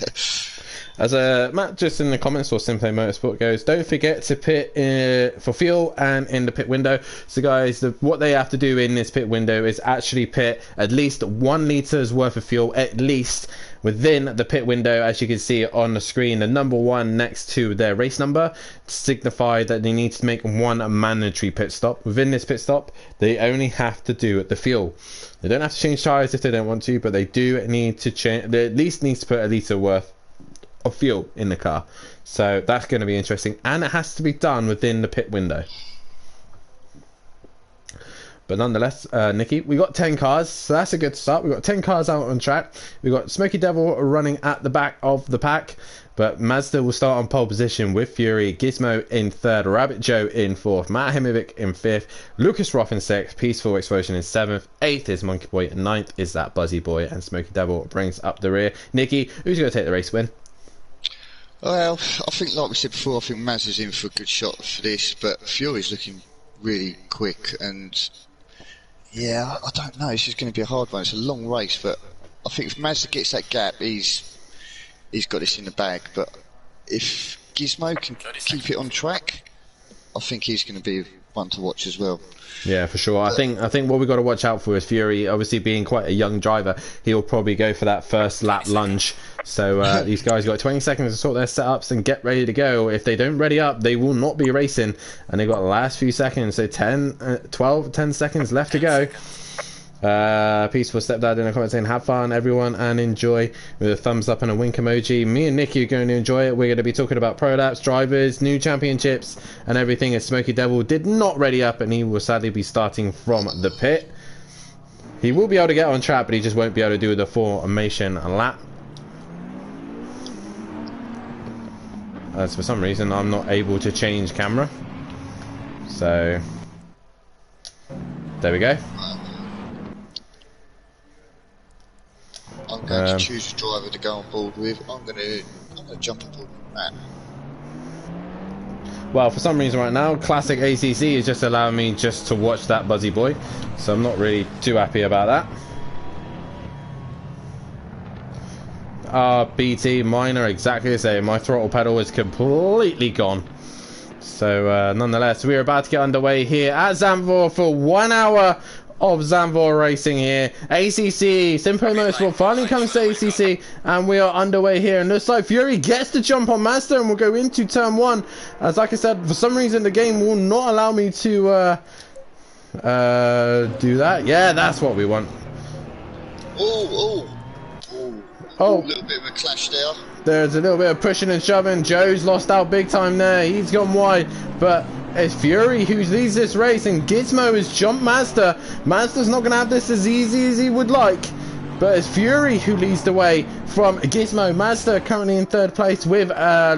As Matt just in the comments for Simplay Motorsport goes, don't forget to pit for fuel and in the pit window. So guys, what they have to do in this pit window is actually pit at least 1 litres worth of fuel, at least, within the pit window. As you can see on the screen, the number 1 next to their race number signify that they need to make 1 mandatory pit stop. Within this pit stop, they only have to do the fuel. They don't have to change tyres if they don't want to, but they do need to change. They at least need to put a litre worth of fuel in the car. So that's going to be interesting, and it has to be done within the pit window. But nonetheless, Nikki, we got 10 cars, so that's a good start. We've got 10 cars out on track. We've got Smoky Devil running at the back of the pack, but Mazda will start on pole position with Fury, Gizmo in 3rd, Rabbit Joe in 4th, Matt Himovic in 5th, Lucas Roth in 6th, Peaceful Explosion in 7th, 8th is Monkey Boy, and 9th is that Buzzy Boy, and Smoky Devil brings up the rear. Nikki, who's going to take the race win? Well, I think, like we said before, I think Maz is in for a good shot for this, but Fury's looking really quick, and yeah, I don't know, it's just going to be a hard one. It's a long race, but I think if Mazda gets that gap, he's got this in the bag. But if Gizmo can keep it on track, I think he's going to be one to watch as well. Yeah, for sure. I think what we've got to watch out for is Fury, obviously being quite a young driver, he'll probably go for that first lap lunge. So these guys got 20 seconds to sort their setups and get ready to go. If they don't ready up, they will not be racing, and they've got the last few seconds. So 10 seconds left to go. Peaceful Stepdad in the comments saying have fun everyone and enjoy, with a thumbs up and a wink emoji. Me and Nicky are going to enjoy it. We're going to be talking about pro laps, drivers, new championships and everything, as Smoky Devil did not ready up and he will sadly be starting from the pit. He will be able to get on track, but he just won't be able to do the formation lap, as for some reason I'm not able to change camera. So there we go. I'm going to choose a driver to go on board with. I'm going to jump on board with Matt. Well, for some reason right now, Classic ACC is just allowing me just to watch that Buzzy Boy, so I'm not really too happy about that. BT, mine are exactly the same. My throttle pedal is completely gone. So nonetheless, we are about to get underway here at Zandvoort for 1 hour of Zandvoort racing here. ACC, Simplay Motorsport finally comes to ACC, and we are underway here. And looks like Fury gets the jump on Mazda, and we'll go into turn 1. As like I said, for some reason the game will not allow me to do that. Yeah, that's what we want. Oh, a little bit of a clash there. There's a little bit of pushing and shoving. Joe's lost out big time there. He's gone wide, but It's Fury who leads this race, and Gizmo has jumped Mazda. Mazda's not going to have this as easy as he would like, but it's Fury who leads the way from Gizmo. Mazda currently in 3rd place with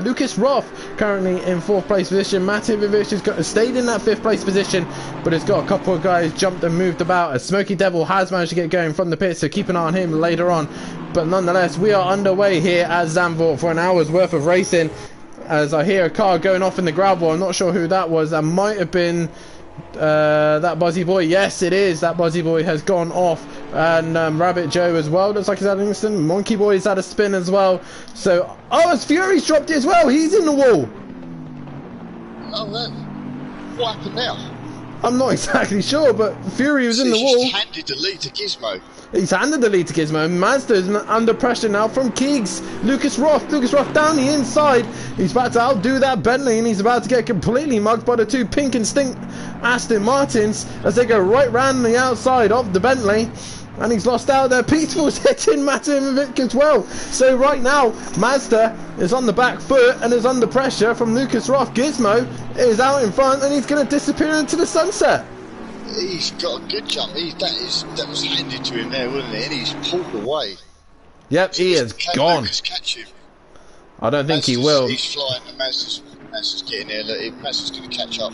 Lucas Roth currently in 4th place position. Matt Ivovic has stayed in that 5th place position, but has got a couple of guys jumped and moved about, as Smoky Devil has managed to get going from the pit, so keep an eye on him later on. But nonetheless, we are underway here at Zandvoort for an hour's worth of racing, as I hear a car going off in the gravel. I'm not sure who that was. That might have been that Buzzy Boy. Yes, it is. That Buzzy Boy has gone off, and Rabbit Joe as well. Looks like he's had an instant. Monkey Boy's had a spin as well. So, oh, as Fury's dropped it as well. He's in the wall. Oh, man. What happened now? I'm not exactly sure, but Fury was in the wall. He's handed the lead to Gizmo. He's handed the lead to Gizmo. Mazda's under pressure now from Keegs. Lucas Roth down the inside. He's about to outdo that Bentley, and he's about to get completely mugged by the 2 pink and stink Aston Martins as they go right round the outside of the Bentley. And he's lost out there. Peaceful's hitting Matimovic as well. So right now, Mazda is on the back foot and is under pressure from Lucas Roth. Gizmo is out in front, and he's going to disappear into the sunset. He's got a good jump. That was handed to him there, wasn't it? And he's pulled away. Yep, he is gone. Catch him. I don't think he will. He's flying, and Mazda's getting there. Look, Mazda's going to catch up.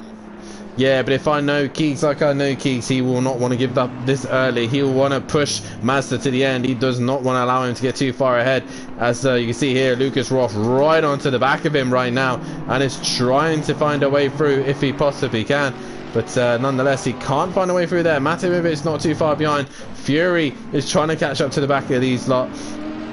Yeah, but if I know Keeks like I know Keeks, he will not want to give up this early. He will want to push Mazda to the end. He does not want to allow him to get too far ahead. As you can see here, Lucas Roth right onto the back of him right now, and is trying to find a way through if he possibly can. But nonetheless, he can't find a way through there. Matimovic not too far behind. Fury is trying to catch up to the back of these lot.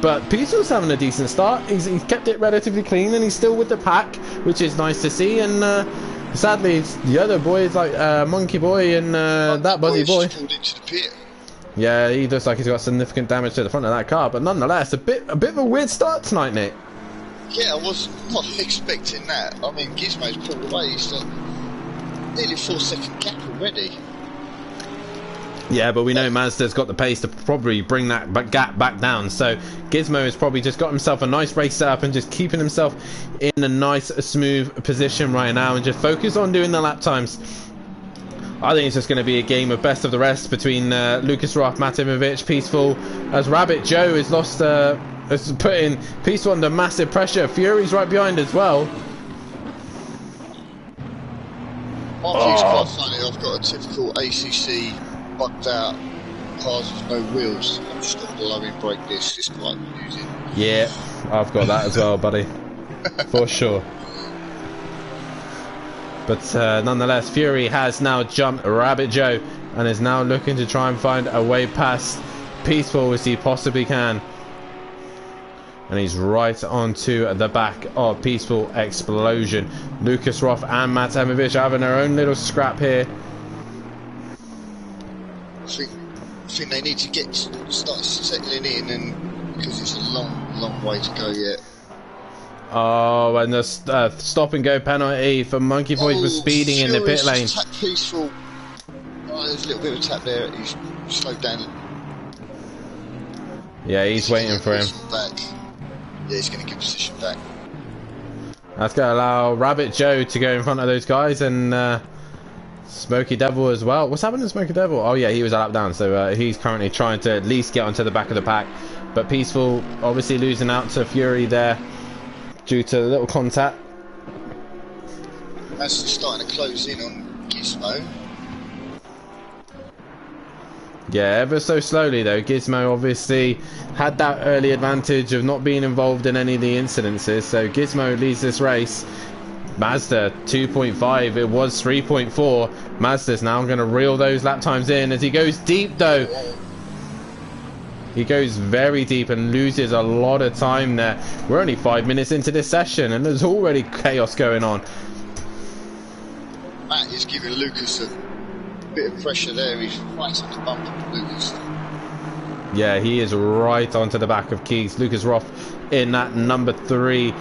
But Peaceful's having a decent start. He's kept it relatively clean, and he's still with the pack, which is nice to see. And sadly, it's the other boys like Monkey Boy and that Buzzy Boy. Into the pit. Yeah, he looks like he's got significant damage to the front of that car. But nonetheless, a bit of a weird start tonight, Nick. Yeah, I was not expecting that. I mean, Gizmo's pulled away. He's got nearly 4-second gap already. Yeah, but we know Mazda's got the pace to probably bring that gap back down. So Gizmo has probably just got himself a nice race set up and just keeping himself in a nice, smooth position right now, and just focus on doing the lap times. I think it's just going to be a game of best of the rest between Lucas Roth, Matimovic, Peaceful, as Rabbit Joe has lost, has put in Peaceful under massive pressure. Fury's right behind as well. It's quite funny. I've got a typical ACC bugged out cars with no wheels. I'm just got a low in brake disc. It's quite amusing. Yeah, I've got that as well, buddy. For sure. But nonetheless, Fury has now jumped Rabbit Joe and is now looking to try and find a way past Peaceful as he possibly can. And he's right onto the back of Peaceful Explosion. Lucas Roth and Matt Emavic having their own little scrap here. I think they need to start settling in, and because it's a long way to go yet. Oh, and the stop and go penalty for Monkey Boy for speeding in the pit lane. Peaceful. Oh, there's a little bit of a tap there. He's slowed down. Yeah, he's waiting for him. Back. Yeah, he's going to give position back. That's going to allow Rabbit Joe to go in front of those guys, and Smoky Devil as well. What's happened to Smoky Devil? Oh yeah, he was a lap down, so he's currently trying to at least get onto the back of the pack. But Peaceful obviously losing out to Fury there due to a little contact. That's starting to close in on Gizmo. Yeah, ever so slowly though. Gizmo obviously had that early advantage of not being involved in any of the incidences, so Gizmo leads this race. Mazda 2.5, it was 3.4. Mazda's now going to reel those lap times in as he goes deep though. He goes very deep and loses a lot of time there. We're only 5 minutes into this session and there's already chaos going on. Matt is giving Lucas a bit of pressure there. He's right on the bump of Lucas. Yeah, he is right onto the back of Keys. Lucas Roth in that number 3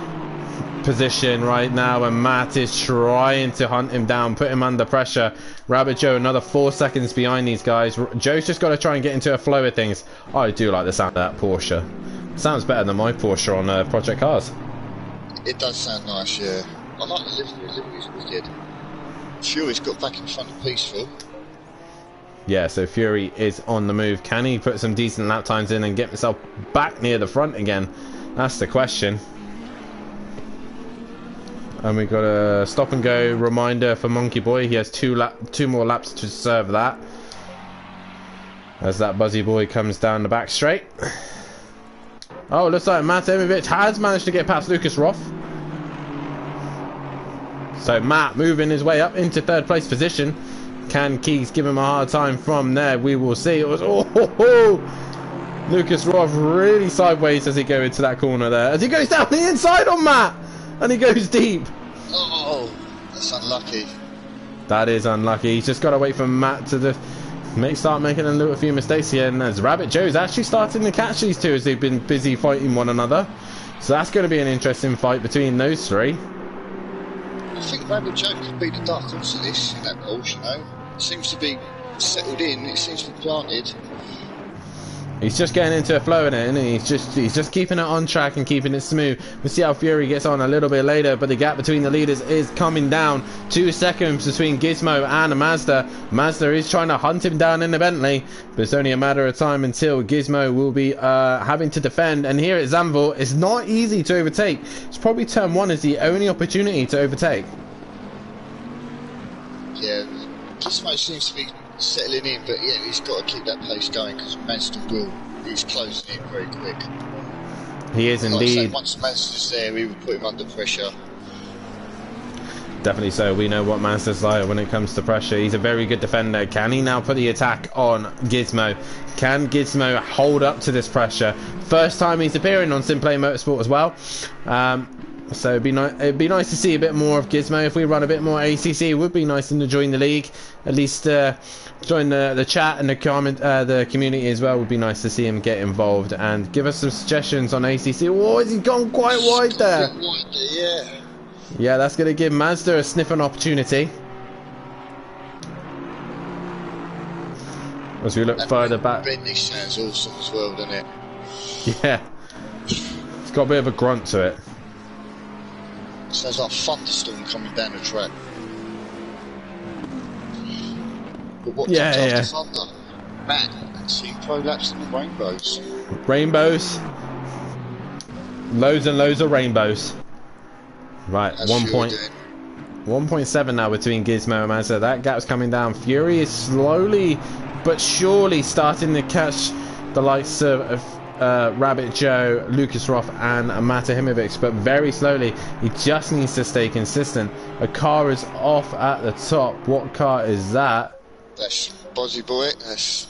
position right now, and Matt is trying to hunt him down, put him under pressure. Rabbit Joe another 4 seconds behind these guys. Joe's just got to try and get into a flow of things. I do like the sound of that Porsche. Sounds better than my Porsche on Project Cars. It does sound nice, yeah. I like the livery. The livery's wicked. Fury's got back in front of Peaceful. Yeah, so Fury is on the move. Can he put some decent lap times in and get himself back near the front again? That's the question. And we got a stop and go reminder for Monkey Boy. He has two more laps to serve that. As that Buzzy Boy comes down the back straight. Oh, looks like Matt Emovic has managed to get past Lucas Roth. So Matt moving his way up into third place position. Can Keys give him a hard time from there? We will see. It was Lucas Roth really sideways as he goes into that corner there. As he goes down the inside on Matt. And he goes deep. Oh, that's unlucky. That is unlucky. He's just got to wait for Matt to start making a few mistakes here. And as Rabbit Joe's actually starting to catch these two as they've been busy fighting one another. So that's going to be an interesting fight between those three. I think Rabbit Joe could be the dark horse of this in that Porsche, you know. It seems to be settled in, it seems to be planted. He's just getting into a flow in it, and he's just keeping it on track and keeping it smooth. We'll see how Fury gets on a little bit later, but the gap between the leaders is coming down. 2 seconds between Gizmo and Mazda. Mazda is trying to hunt him down in the Bentley, but it's only a matter of time until Gizmo will be having to defend. And here at Zandvoort, it's not easy to overtake. It's probably turn 1 is the only opportunity to overtake. Yeah, Gizmo seems to be settling in, but yeah, he's got to keep that pace going because Mazda he's closing in very quick. He is indeed. Once Mazda's there, he will put him under pressure. Definitely so. We know what Mazda's like when it comes to pressure. He's a very good defender. Can he now put the attack on Gizmo? Can Gizmo hold up to this pressure? First time he's appearing on Simplay Motorsport as well. So it'd be nice to see a bit more of Gizmo. If we run a bit more ACC, it would be nice to join the league. At least join the chat and the community as well. Would be nice to see him get involved and give us some suggestions on ACC. Oh, has he gone quite wide there? Yeah. Yeah, that's going to give Mazda a sniffing opportunity. As we look further back. Bentley sounds awesome as well, doesn't it? Yeah. It's got a bit of a grunt to it. Sounds like a thunderstorm coming down the track. But what comes after thunder? Man, I've seen prolapse in the rainbows. Rainbows. Loads and loads of rainbows. Right, 1.7 now between Gizmo and Mazda. That gap's coming down. Fury is slowly but surely starting to catch the likes of Rabbit Joe, Lucas Roth and Matt Emovic, but very slowly. He just needs to stay consistent. A car is off at the top. What car is that? That's Buzzy Boy. That's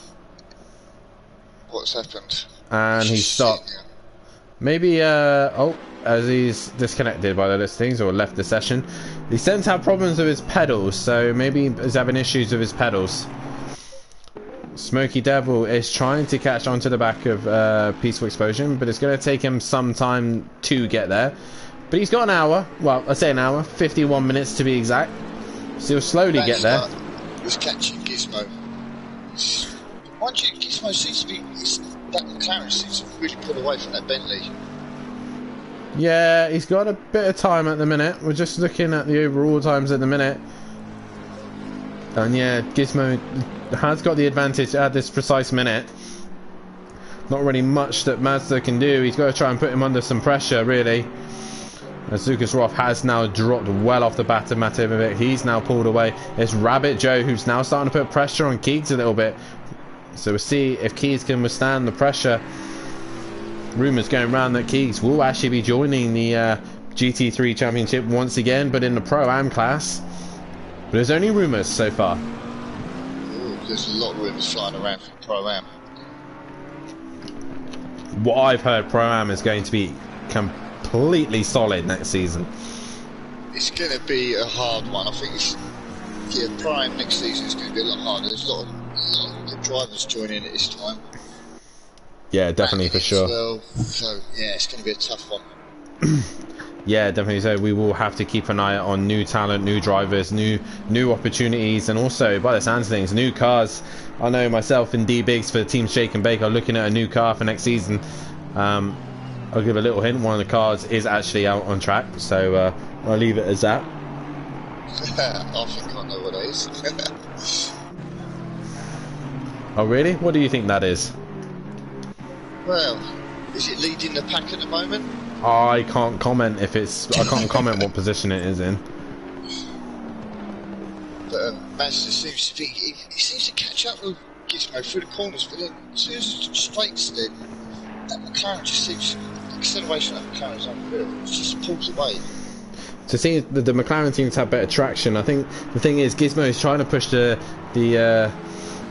what's happened. And he stopped. Maybe as he's disconnected by the listings or left the session. He seems to have problems with his pedals, so maybe he's having issues with his pedals. Smoky Devil is trying to catch onto the back of Peaceful Explosion, but it's going to take him some time to get there. But he's got an hour. Well, I say an hour, 51 minutes to be exact. So he'll slowly get there. He's catching Gizmo. Mind you, Gizmo seems to be... that McLaren seems to really pull away from that Bentley. Yeah, he's got a bit of time at the minute. We're just looking at the overall times at the minute. And yeah, Gizmo has got the advantage at this precise minute. Not really much that Mazda can do. He's got to try and put him under some pressure, really. As Lucas Roth has now dropped well off the bat of Matt Emovic. He's now pulled away. It's Rabbit Joe who's now starting to put pressure on Keegs a little bit. So we'll see if Keegs can withstand the pressure. Rumours going around that Keegs will actually be joining the GT3 Championship once again, but in the Pro-Am class. But there's only rumours so far. Ooh, there's a lot of rumours flying around for Pro-Am. What I've heard, Pro-Am is going to be completely solid next season. It's going to be a hard one. I think Pro-Am next season is going to be a lot harder. There's a lot of good drivers joining at this time. Yeah, definitely, for sure. Well. So, yeah, it's going to be a tough one. Yeah, definitely. So we will have to keep an eye on new talent, new drivers, new opportunities, and also, by the sounds of things, new cars. I know myself and D Biggs for Team Shake and Bake are looking at a new car for next season. I'll give a little hint. One of the cars is actually out on track, so I'll leave it as that. I think I know what that is. Oh really? What do you think that is? Well, is it leading the pack at the moment? I can't comment if it's. I can't comment what position it is in. But Mazda seems to be. He seems to catch up with Gizmo through the corners, but then as soon as the straights, then that McLaren just seems. The acceleration of McLaren is unreal. It just pulls away. To see the McLaren seems to have better traction. I think the thing is Gizmo is trying to push the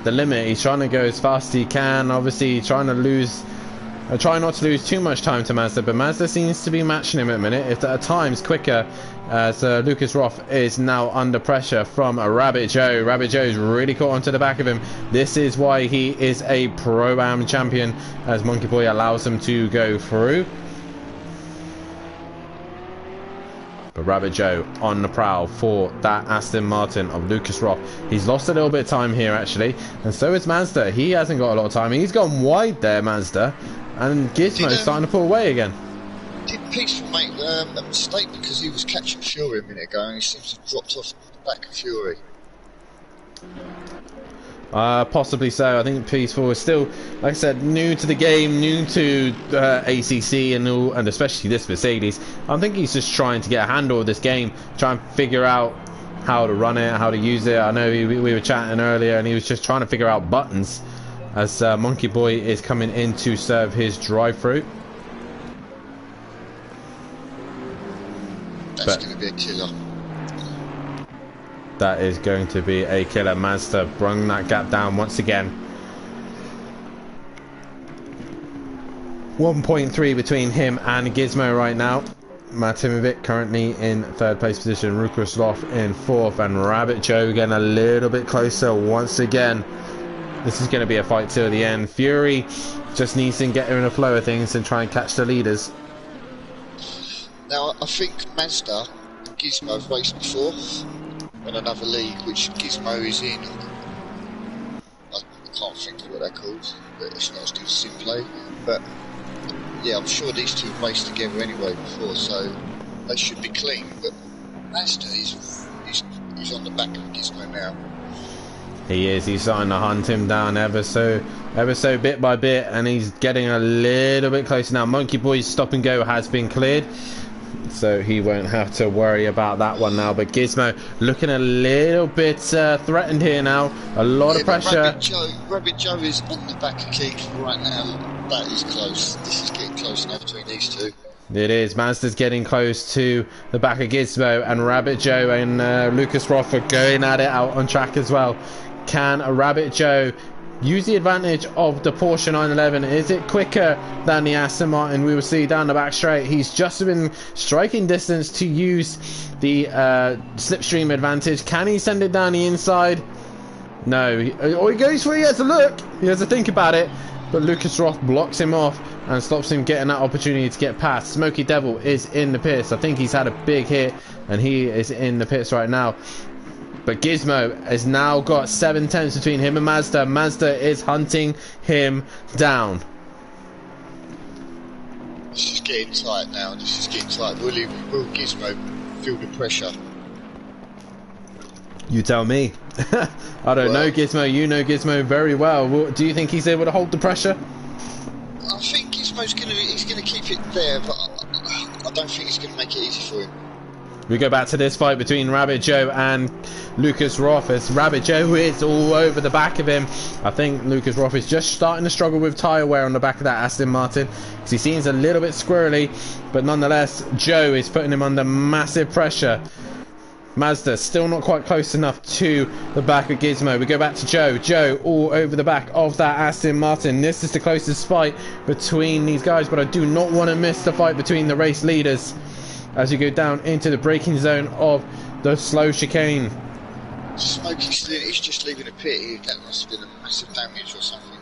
limit. He's trying to go as fast as he can. Obviously, trying not to lose too much time to Mazda, but Mazda seems to be matching him at the minute. If at times quicker, as Lucas Roth is now under pressure from Rabbit Joe. Rabbit Joe's really caught onto the back of him. This is why he is a Pro-Am champion, as Monkey Boy allows him to go through. But Rabbit Joe on the prowl for that Aston Martin of Lucas Roth. He's lost a little bit of time here actually, and so is Mazda. He hasn't got a lot of time. He's gone wide there, Mazda, and Gizmo's starting to pull away again. Did Peaceful make a mistake because he was catching Fury a minute ago and he seems to have dropped off the back of Fury? Possibly so. I think Peaceful is still, like I said, new to the game, new to ACC and all, and especially this Mercedes. I think he's just trying to get a handle of this game, try and figure out how to run it, how to use it. I know we were chatting earlier and he was just trying to figure out buttons as Monkey Boy is coming in to serve his drive-through. That's going to be a killer. That is going to be a killer. Mazda bring that gap down once again. 1.3 between him and Gizmo right now. Matimovic currently in third place position. Lucas Roth in fourth, and Rabbit Joe getting a little bit closer once again. This is going to be a fight till the end. Fury just needs to get in the flow of things and try and catch the leaders. Now I think Mazda and Gizmo have raced before in another league which Gizmo is in. I can't think of what they're called, but it's not as good as Simplay. But yeah, I'm sure these two have raced together anyway before, so they should be clean. But Mazda is on the back of Gizmo now. He is. He's starting to hunt him down ever so bit by bit, and he's getting a little bit closer now. Monkey Boy's stop and go has been cleared, so he won't have to worry about that one now. But Gizmo looking a little bit threatened here now. A lot of pressure. Rabbit Joe is on the back of Keith right now. That is close. This is getting close now between these two. It is. Mazda's getting close to the back of Gizmo, and Rabbit Joe and Lucas Roth are going at it out on track as well. Can a Rabbit Joe use the advantage of the Porsche 911? Is it quicker than the Aston Martin? We will see down the back straight. He's just been striking distance to use the slipstream advantage. Can he send it down the inside? No. He goes for it. He has a look. He has to think about it. But Lucas Roth blocks him off and stops him getting that opportunity to get past. Smoky Devil is in the pits. I think he's had a big hit and he is in the pits right now. But Gizmo has now got 7/10 between him and Mazda. Mazda is hunting him down. This is getting tight now. This is getting tight. Will Gizmo feel the pressure? You tell me. I don't know Gizmo. You know Gizmo very well. Do you think he's able to hold the pressure? I think Gizmo's gonna keep it there, but I don't think he's gonna make it easy for him. We go back to this fight between Rabbit Joe and Lucas Roth, as Rabbit Joe is all over the back of him. I think Lucas Roth is just starting to struggle with tyre wear on the back of that Aston Martin, because he seems a little bit squirrely, but nonetheless Joe is putting him under massive pressure. Mazda still not quite close enough to the back of Gizmo. We go back to Joe. Joe all over the back of that Aston Martin. This is the closest fight between these guys, but I do not want to miss the fight between the race leaders as you go down into the braking zone of the slow chicane. Smokey's just leaving the pit. That must have been a massive damage or something.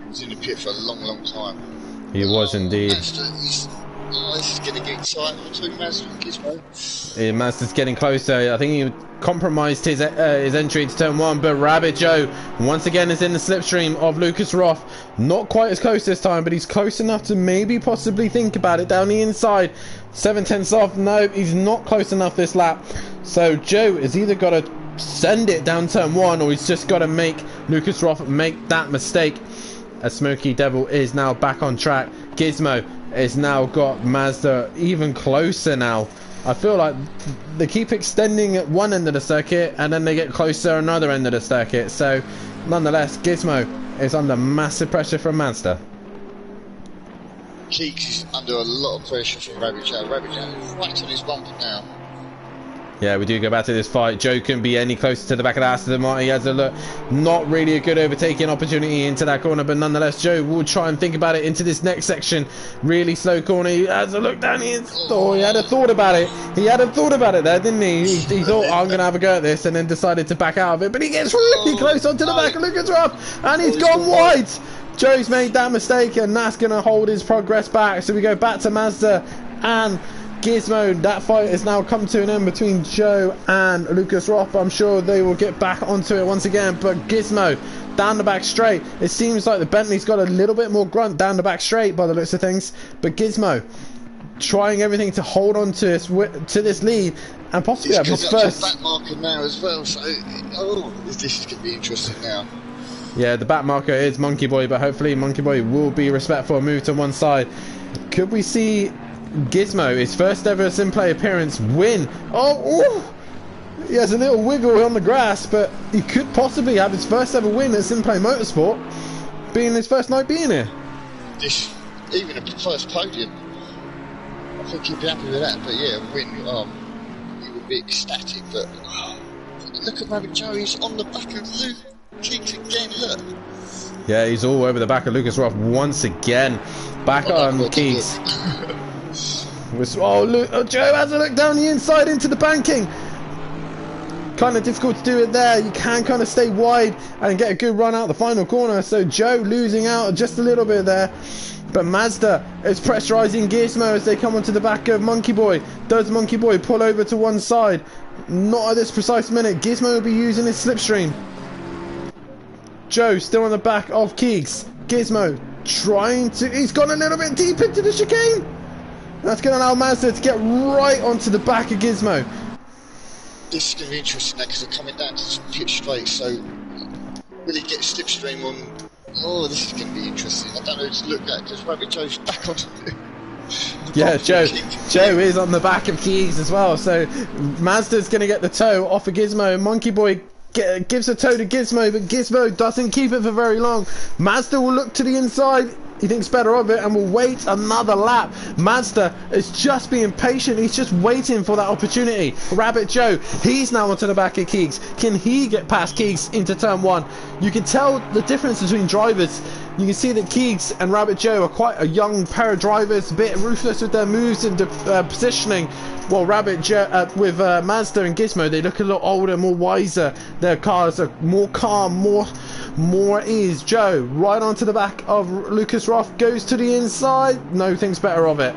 He was in the pit for a long time. He was indeed. Oh, this is going to get exciting between Mazda and Gizmo. Yeah, Mazda's getting closer. I think he compromised his entry into turn 1, but Rabbit Joe once again is in the slipstream of Lucas Roth. Not quite as close this time, but he's close enough to maybe possibly think about it down the inside. 7/10 off. No, he's not close enough this lap. So Joe has either got to send it down turn 1, or he's just got to make Lucas Roth make that mistake. As Smoky Devil is now back on track. Gizmo has now got Mazda even closer now. I feel like they keep extending at one end of the circuit and then they get closer at another end of the circuit. So nonetheless, Gizmo is under massive pressure from Mazda. Keeks is under a lot of pressure from Rabbit Joe. Rabbit Joe is right on his bumper now. Yeah, we do go back to this fight. Joe couldn't be any closer to the back of the Aston Martin. He has a look. Not really a good overtaking opportunity into that corner, but nonetheless, Joe will try and think about it into this next section. Really slow corner. He has a look down here. Oh, he had a thought about it. He had a thought about it there, didn't he? He thought, oh, I'm going to have a go at this, and then decided to back out of it. But he gets really close onto the back of Lucas Roth, and he's gone wide. Joe's made that mistake, and that's going to hold his progress back. So we go back to Mazda and Gizmo. That fight has now come to an end between Joe and Lucas Roth. I'm sure they will get back onto it once again, but Gizmo down the back straight. It seems like the Bentley's got a little bit more grunt down the back straight by the looks of things, but Gizmo trying everything to hold on to this lead and possibly have his first back marker now as well. So this is going to be interesting now. Yeah, the back marker is Monkey Boy, but hopefully Monkey Boy will be respectful and move to one side. Could we see Gizmo, his first ever Simplay appearance, win? Oh, he has a little wiggle on the grass, but he could possibly have his first ever win at Simplay Motorsport, being his first night being here. Even a first podium, I think he'd be happy with that. But yeah, win, he would be ecstatic. But look at Rabbit Joe, he's on the back of Luke Keeks again, look. Yeah, he's all over the back of Lucas Roth once again. Back on Keeks. Joe has a look down the inside into the banking. Kind of difficult to do it there. You can kind of stay wide and get a good run out the final corner. So Joe losing out just a little bit there. But Mazda is pressurising Gizmo as they come onto the back of Monkey Boy. Does Monkey Boy pull over to one side? Not at this precise minute. Gizmo will be using his slipstream. Joe still on the back of Keeks. Gizmo trying to... He's gone a little bit deep into the chicane. That's going to allow Mazda to get right onto the back of Gizmo. This is going to be interesting now because they're coming down to pit straight. So will he get slipstream on... Oh, this is going to be interesting. I don't know who to look at because Rabbit Joe's back on the yeah, Joe is on the back of Keeks as well. So Mazda's going to get the toe off of Gizmo. Monkey Boy gives a toe to Gizmo, but Gizmo doesn't keep it for very long. Mazda will look to the inside. He thinks better of it and will wait another lap. Mazda is just being patient. He's just waiting for that opportunity. Rabbit Joe, he's now onto the back of Keeks. Can he get past Keeks into turn 1? You can tell the difference between drivers. You can see that Keeks and Rabbit Joe are quite a young pair of drivers, a bit ruthless with their moves and positioning. While Rabbit Joe, with Mazda and Gizmo, they look a lot older, more wiser. Their cars are more calm, more ease. Joe right onto the back of Lucas Roth, goes to the inside. No, thinks better of it.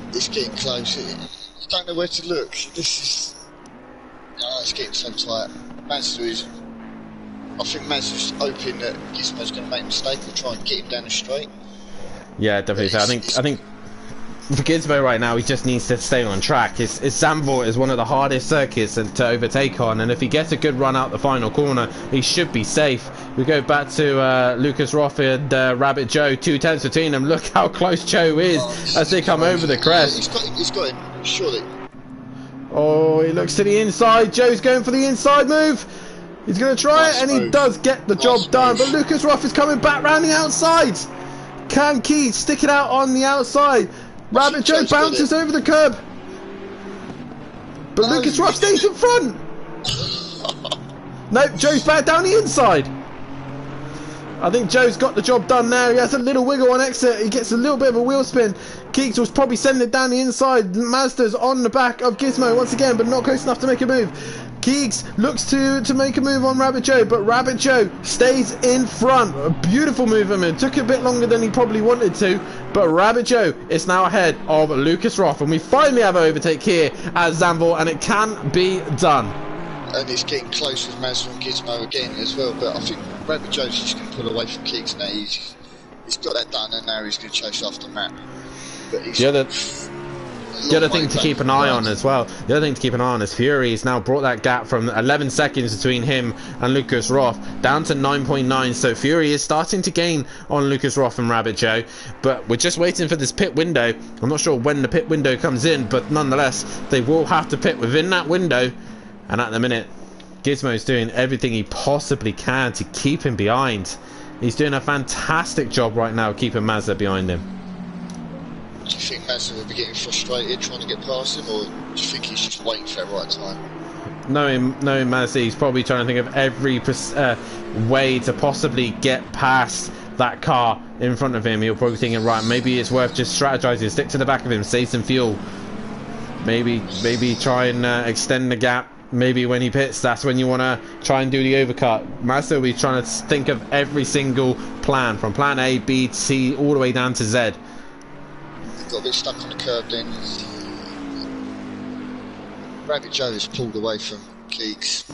It's getting close. I don't know where to look. This is... Oh, it's getting so tight. Mazda is... I think Mazda's hoping that Gizmo's going to make a mistake or try and get him down the straight. Yeah, definitely. So I think for Gizmo right now, he just needs to stay on track. His Zandvoort is one of the hardest circuits to overtake on, and if he gets a good run out the final corner, he should be safe. We go back to Lucas Roth and Rabbit Joe, 2/10 between them. Look how close Joe is as they come over the crest. He's got him, surely. Oh, he looks to the inside. Joe's going for the inside move. He's going to try it, and he does get the job done. But Lucas Roth is coming back round the outside. Can Keeks stick it out on the outside? Rabbit Joe bounces over the curb. But Lucas Roth stays in front. Nope, Joe's back down the inside. I think Joe's got the job done now. He has a little wiggle on exit. He gets a little bit of a wheel spin. Keeks was probably sending it down the inside. Mazda's on the back of Gizmo once again, but not close enough to make a move. Keeks looks to make a move on Rabbit Joe, but Rabbit Joe stays in front. A beautiful movement. Took a bit longer than he probably wanted to, but Rabbit Joe is now ahead of Lucas Roth, and we finally have an overtake here at Zandvoort, and it can be done. And it's getting close with Mazda and Gizmo again as well, but I think Rabbit Joe's just going to pull away from Keeks now. He's got that done, and now he's going to chase after Matt. But he's the other thing to keep an eye on as well, the other thing to keep an eye on is Fury has now brought that gap from 11 seconds between him and Lucas Roth down to 9.9. So Fury is starting to gain on Lucas Roth and Rabbit Joe, but we're just waiting for this pit window. I'm not sure when the pit window comes in, but nonetheless they will have to pit within that window. And at the minute, Gizmo's doing everything he possibly can to keep him behind. He's doing a fantastic job right now keeping Mazda behind him. Do you think Mazda will be getting frustrated trying to get past him, or do you think he's just waiting for the right time? Knowing Mazda, he's probably trying to think of every way to possibly get past that car in front of him. He'll probably be thinking, right, maybe it's worth just strategizing, stick to the back of him, save some fuel. Maybe try and extend the gap. Maybe when he pits, that's when you want to try and do the overcut. Mazda will be trying to think of every single plan, from plan A, B, C, all the way down to Z. Got a bit stuck on the curb then. Rabbit Joe is pulled away from Keeks.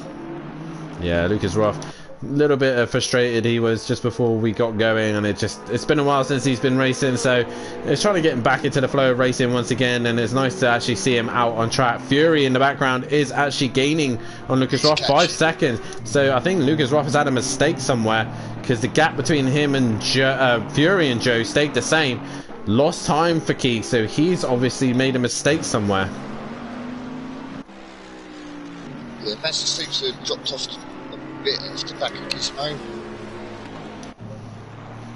Yeah, Lucas Roth, a little bit frustrated he was just before we got going, and it's been a while since he's been racing, so it's trying to get him back into the flow of racing once again, and it's nice to actually see him out on track. Fury in the background is actually gaining on Lucas Roth 5 seconds, so I think Lucas Roth has had a mistake somewhere, because the gap between him and Fury and Joe stayed the same. Lost time for Keeks, so he's obviously made a mistake somewhere. Yeah, Mazda seems to have dropped off a bit into the back of Gizmo.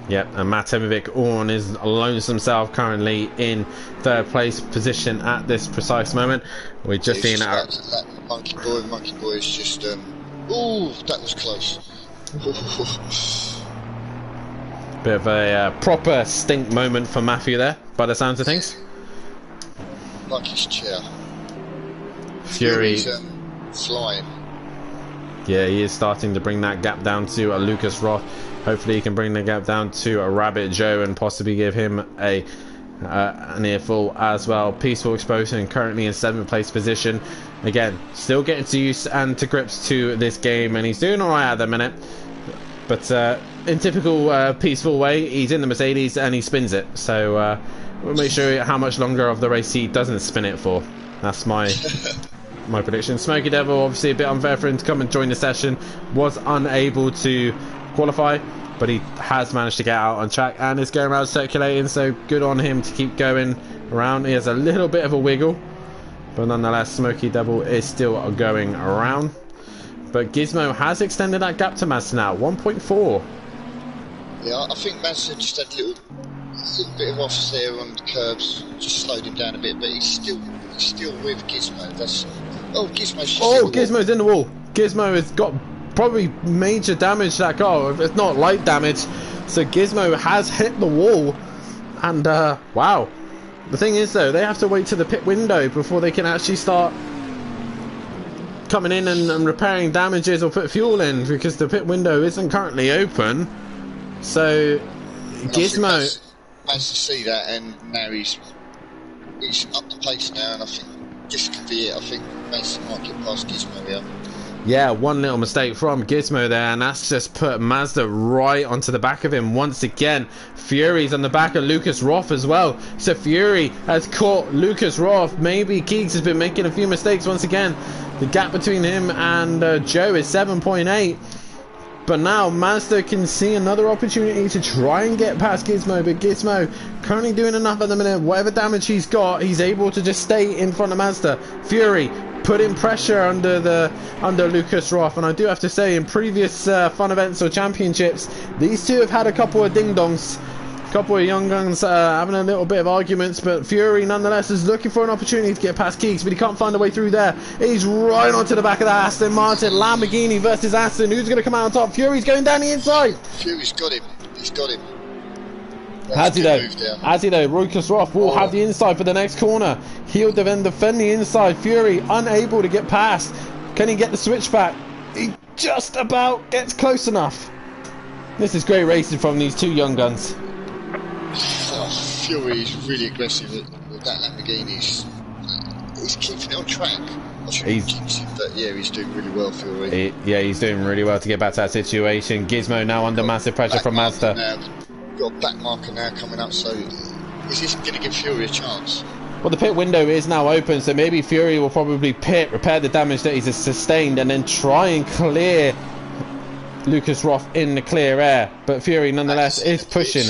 Yep, and Matt Temovic on his lonesome self currently in third place position at this precise moment. We're just seeing that Monkey Boy is just ooh, that was close. Bit of a proper stink moment for Matthew there, by the sounds of things. Like his chair. Fury's flying. Yeah, he is starting to bring that gap down to Lucas Roth. Hopefully he can bring the gap down to Rabbit Joe and possibly give him an earful as well. Peaceful Explosion currently in 7th place position. Again, still getting to use and to grips to this game, and he's doing alright at the minute. But in typical peaceful way, he's in the Mercedes and he spins it. So we'll make sure how much longer of the race he doesn't spin it for. That's my prediction. Smoky Devil, obviously a bit unfair for him to come and join the session. Was unable to qualify, but he has managed to get out on track and is going around circulating. So good on him to keep going around. He has a little bit of a wiggle, but nonetheless, Smoky Devil is still going around. But Gizmo has extended that gap to Mazda now, 1.4. Yeah, I think Mazda just had a little bit of offs there on the curbs, just slowed him down a bit, but he's still with Gizmo. Gizmo's in the wall. Gizmo has got probably major damage to that car, if it's not light damage. So Gizmo has hit the wall, and wow. The thing is though, they have to wait to the pit window before they can actually start coming in and repairing damages or put fuel in, because the pit window isn't currently open. So Gizmo managed to see that, and now he's up the pace now, and I think this could be it. I think Mason might get past Gizmo here. Yeah, one little mistake from Gizmo there, and that's just put Mazda right onto the back of him once again. Fury's on the back of Lucas Roth as well. So Fury has caught Lucas Roth. Maybe Keeks has been making a few mistakes once again. The gap between him and Joe is 7.8. But now Mazda can see another opportunity to try and get past Gizmo. But Gizmo currently doing enough at the minute. Whatever damage he's got, he's able to just stay in front of Mazda. Fury putting pressure under Lucas Roth. And I do have to say, in previous fun events or championships, these two have had a couple of ding-dongs. Couple of young guns having a little bit of arguments, but Fury nonetheless is looking for an opportunity to get past Keeks, but he can't find a way through there. He's right onto the back of that Aston Martin. Lamborghini versus Aston. Who's going to come out on top? Fury's going down the inside. Fury's got him. He's got him. Has he though? Lucas Roth will have the inside for the next corner. He'll then defend the inside. Fury unable to get past. Can he get the switchback? He just about gets close enough. This is great racing from these two young guns. Fury is really aggressive with that Lamborghini. He's keeping it on track. But yeah, he's doing really well, Fury. He's doing really well to get back to that situation. Gizmo now under massive pressure from Mazda. Got a back marker now coming up, so is this going to give Fury a chance? Well, the pit window is now open, so maybe Fury will probably repair the damage that he's sustained, and then try and clear Lucas Roth in the clear air. But Fury nonetheless is pushing.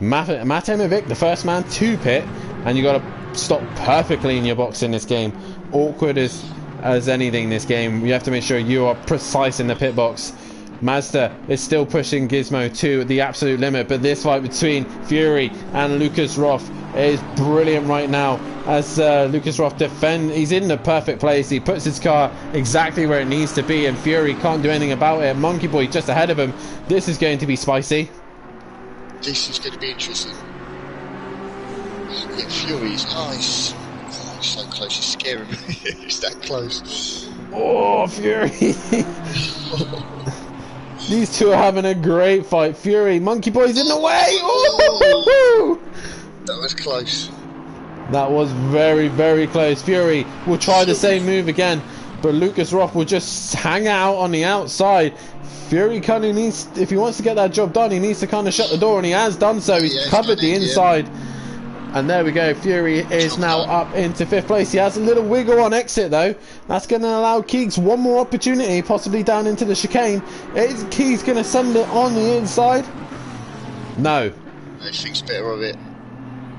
Matt Emovic, the first man to pit, and you got to stop perfectly in your box in this game. Awkward as anything this game. You have to make sure you are precise in the pit box. Mazda is still pushing Gizmo to the absolute limit, but this fight between Fury and Lucas Roth is brilliant right now as Lucas Roth defends. He's in the perfect place. He puts his car exactly where it needs to be, and Fury can't do anything about it. Monkey Boy just ahead of him. This is going to be spicy. This is going to be interesting. Yeah, Fury's he's so close. He's scaring me. He's that close. Oh, Fury. These two are having a great fight. Fury, Monkey Boy's in the way. Oh! That was close. That was very, very close. Fury will try the same move again, but Lucas Roth will just hang out on the outside. Fury kind of needs, if he wants to get that job done, he needs to kind of shut the door, and he has done so. He's covered the inside. And there we go. Fury is now up into 5th place. He has a little wiggle on exit though. That's going to allow Keeks one more opportunity, possibly down into the chicane. Is Keeks going to send it on the inside? No. He thinks better of it.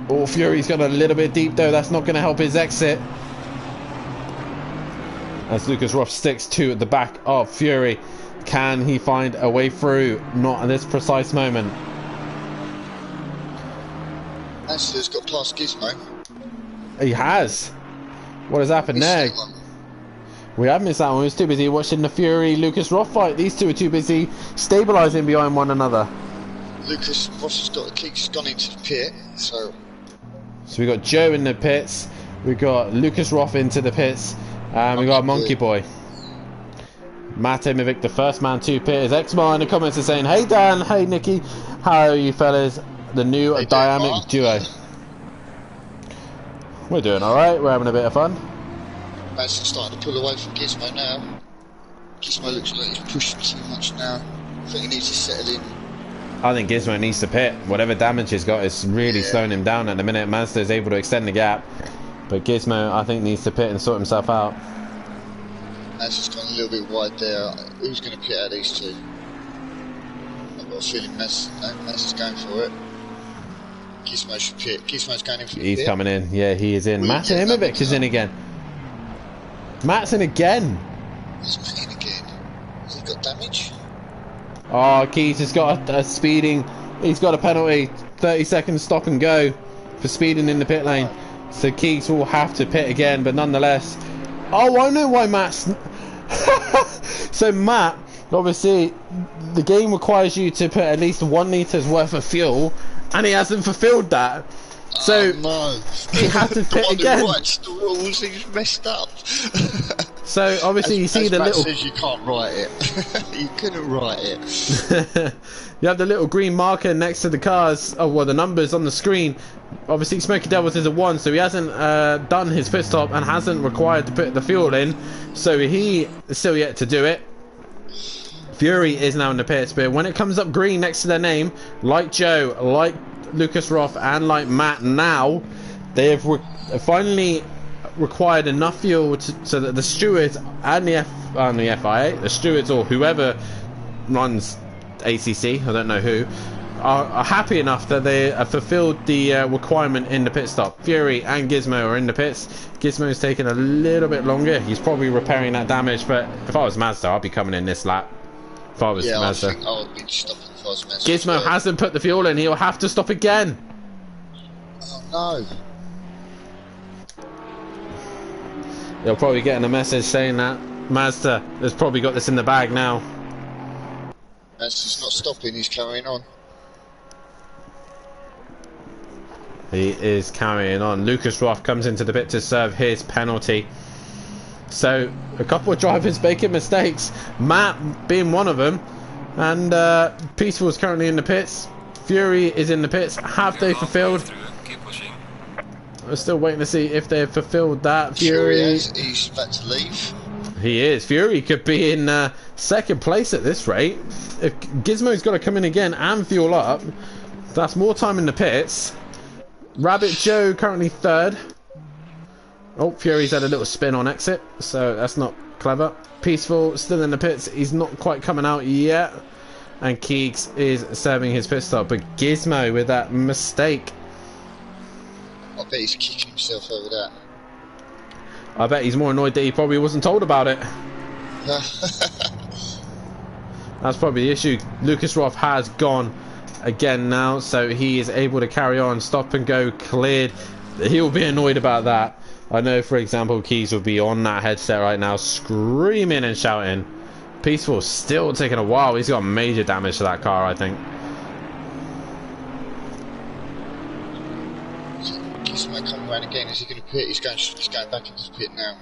Oh, Fury's got a little bit deep though. That's not going to help his exit. As Lucas Roth sticks to at the back of Fury. Can he find a way through? Not at this precise moment. Aston's got past Gizmo. He has. What has happened there? We have missed that one. We was too busy watching the Fury Lucas Roth fight. These two are too busy stabilising behind one another. Lucas Roth has got the Keeks gone into the pit, so we got Joe in the pits. We got Lucas Roth into the pits, and we got Monkey Boy. Matt Emovic, the first man to pit. His ex-man in the comments is saying, "Hey Dan, hey Nikki, how are you fellas? The new dynamic duo." We're doing alright, we're having a bit of fun. That's starting to pull away from Gizmo now. Gizmo looks like he's pushing too much now. I think he needs to settle in. I think Gizmo needs to pit. Whatever damage he's got is really slowing him down at the minute. Mazda is able to extend the gap, but Gizmo I think needs to pit and sort himself out. That's just gone a little bit wide there. Who's going to pit out these two? I've got a feeling Maz is going for it. Gizmo should pit. Gizmo's going in for the pit. He's coming in. Yeah, he is in. Matt Emovic is in again. Matt's in again. He's Matt in again. Has he got damage? Oh, Keys has got a speeding. He's got a penalty. 30 seconds stop and go for speeding in the pit lane. So Keys will have to pit again, but nonetheless. Oh, I know why Matt's... So Matt, obviously, the game requires you to put at least 1 litres worth of fuel, and he hasn't fulfilled that. So no. He had to pit again. Who writes the rules, he's messed up. So obviously you see the Matt little... says you can't write it. You couldn't write it. You have the little green marker next to the cars, oh well, the numbers on the screen. Obviously Smoky Devils is a 1, so he hasn't done his pit stop and hasn't required to put the fuel in, so he is still yet to do it. Fury is now in the pits, but when it comes up green next to their name, like Joe, like Lucas Roth and like Matt, now they have finally required enough fuel so that the stewards and the FIA, the stewards or whoever runs ACC, I don't know who, are happy enough that they have fulfilled the requirement in the pit stop. Fury and Gizmo are in the pits. Gizmo's taking a little bit longer. He's probably repairing that damage, but if I was Mazda, I'd be coming in this lap. If I was Yeah, Mazda. I think I would be stopping if I was Mazda. Gizmo hasn't put the fuel in. He'll have to stop again. Oh no. You're probably getting a message saying that Mazda has probably got this in the bag now. Mazda's not stopping, he's carrying on. He is carrying on. Lucas Roth comes into the pit to serve his penalty. So, a couple of drivers making mistakes. Matt being one of them. And Peaceful is currently in the pits. Fury is in the pits. Have they fulfilled? We're still waiting to see if they've fulfilled that. Fury, he's about to leave. He is. Fury could be in second place at this rate. If Gizmo's got to come in again and fuel up, that's more time in the pits. Rabbit Joe currently third. Oh, Fury's had a little spin on exit, so that's not clever. Peaceful still in the pits. He's not quite coming out yet. And Keegs is serving his pit stop. But Gizmo with that mistake. I bet he's kicking himself over that. I bet he's more annoyed that he probably wasn't told about it. That's probably the issue. Lucas Roth has gone again now, so he is able to carry on. Stop and go cleared. He'll be annoyed about that. I know, for example, Keys will be on that headset right now, screaming and shouting. Peaceful still taking a while. He's got major damage to that car, I think. Gizmo coming around again. Is he going to pit? He's going back into the pit now.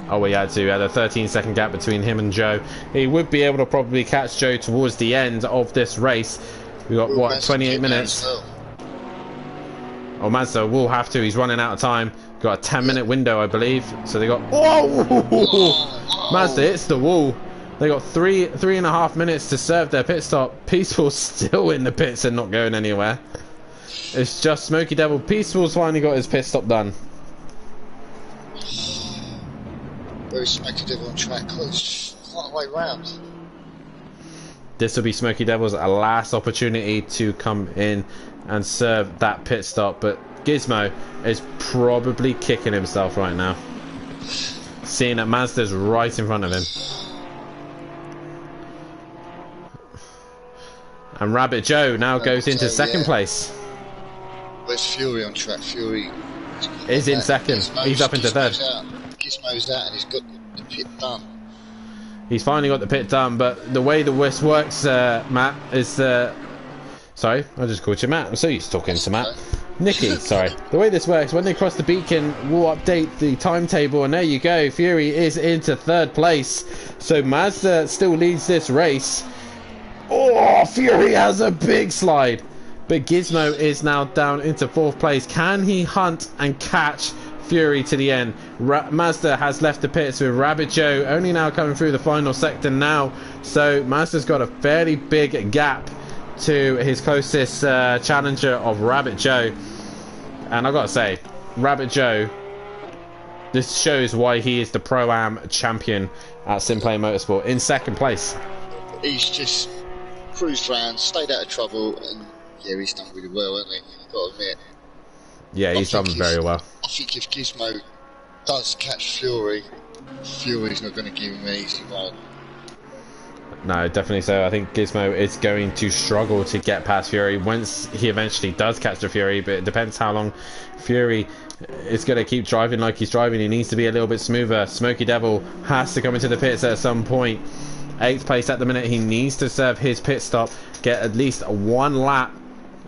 Oh, he had to. He had a 13-second gap between him and Joe. He would be able to probably catch Joe towards the end of this race. We've got, what, 28 minutes? Oh, Mazda will have to. He's running out of time. Got a 10-minute window, I believe. So they got... Oh! Mazda hits the wall. They got three and a half minutes to serve their pit stop. Peaceful still in the pits and not going anywhere. It's just Smoky Devil. Peaceful's finally got his pit stop done. Where's Smoky Devil on track? Oh, it's quite a way round. This will be Smoky Devil's last opportunity to come in and serve that pit stop, but Gizmo is probably kicking himself right now, seeing that Mazda's right in front of him. And Rabbit Joe now goes into second place. Where's Fury on track? Fury is in second. He's up into third. Gizmo's out and he's got the pit done. He's finally got the pit done, but the way the West works, Matt, is sorry, I just called you Matt. I'm so used to talking to Matt. Nicky, sorry. The way this works, when they cross the beacon, we'll update the timetable, and there you go. Fury is into third place. So Mazda still leads this race. Oh, Fury has a big slide. But Gizmo is now down into fourth place. Can he hunt and catch Fury to the end? Mazda has left the pits with Rabbit Joe only now coming through the final sector now. So Mazda's got a fairly big gap to his closest challenger of Rabbit Joe. And I've got to say, Rabbit Joe, this shows why he is the Pro-Am champion at Simplay Motorsport in second place. He's just cruised round, stayed out of trouble, and yeah, he's done really well, hasn't he? I've got to admit. Yeah, he's done very well. I think if Gizmo does catch Fury, Fury's not going to give him an easy run. No, definitely so. I think Gizmo is going to struggle to get past Fury once he eventually does catch the Fury, but it depends how long Fury is going to keep driving like he's driving. He needs to be a little bit smoother. Smoky Devil has to come into the pits at some point. 8th place at the minute. He needs to serve his pit stop, get at least one lap,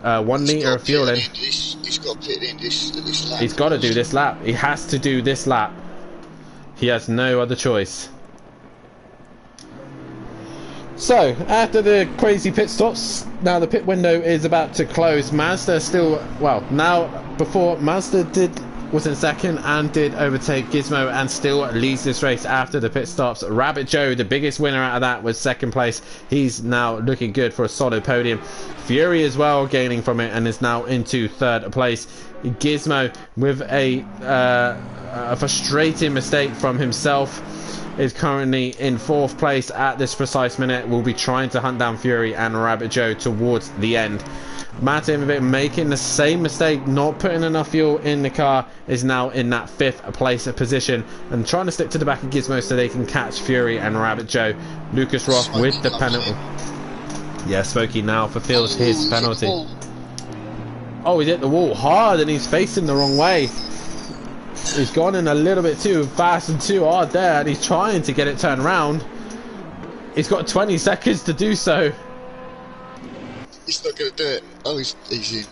1 litre of fuel in. He's got to pit in this lap. He's got to do this lap. He has to do this lap. He has no other choice. So, after the crazy pit stops, now the pit window is about to close. Mazda still, well, now, before Mazda was in second and did overtake Gizmo and still leads this race after the pit stops. Rabbit Joe, the biggest winner out of that, was second place. He's now looking good for a solid podium. Fury as well gaining from it and is now into third place. Gizmo with a frustrating mistake from himself is currently in fourth place at this precise minute. We'll be trying to hunt down Fury and Rabbit Joe towards the end. Matt Imovic making the same mistake, not putting enough fuel in the car, is now in that 5th place position and trying to stick to the back of Gizmo so they can catch Fury and Rabbit Joe. Lucas Roth with the penalty. Yeah, Smokey now fulfills his penalty. Oh, he hit the wall hard and he's facing the wrong way. He's gone in a little bit too fast and too hard there, and he's trying to get it turned around. He's got 20 seconds to do so. He's not going to do it. Oh, he's in.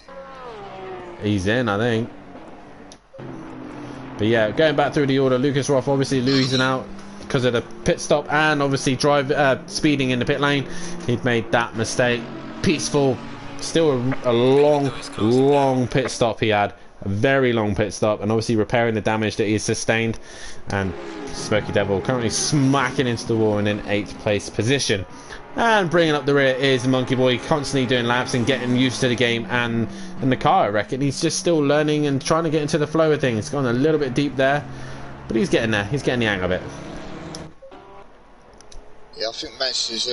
He's in, I think. But yeah, going back through the order, Lucas Roth obviously losing out because of the pit stop and obviously speeding in the pit lane. He'd made that mistake. Peaceful. Still a long pit stop he had. A very long pit stop, and obviously repairing the damage that he has sustained. And Smokey Devil currently smacking into the wall and in 8th place position. And bringing up the rear is Monkey Boy, constantly doing laps and getting used to the game and the car, I reckon. He's just still learning and trying to get into the flow of things. Gone a little bit deep there, but he's getting there. He's getting the hang of it. Yeah, I think Max is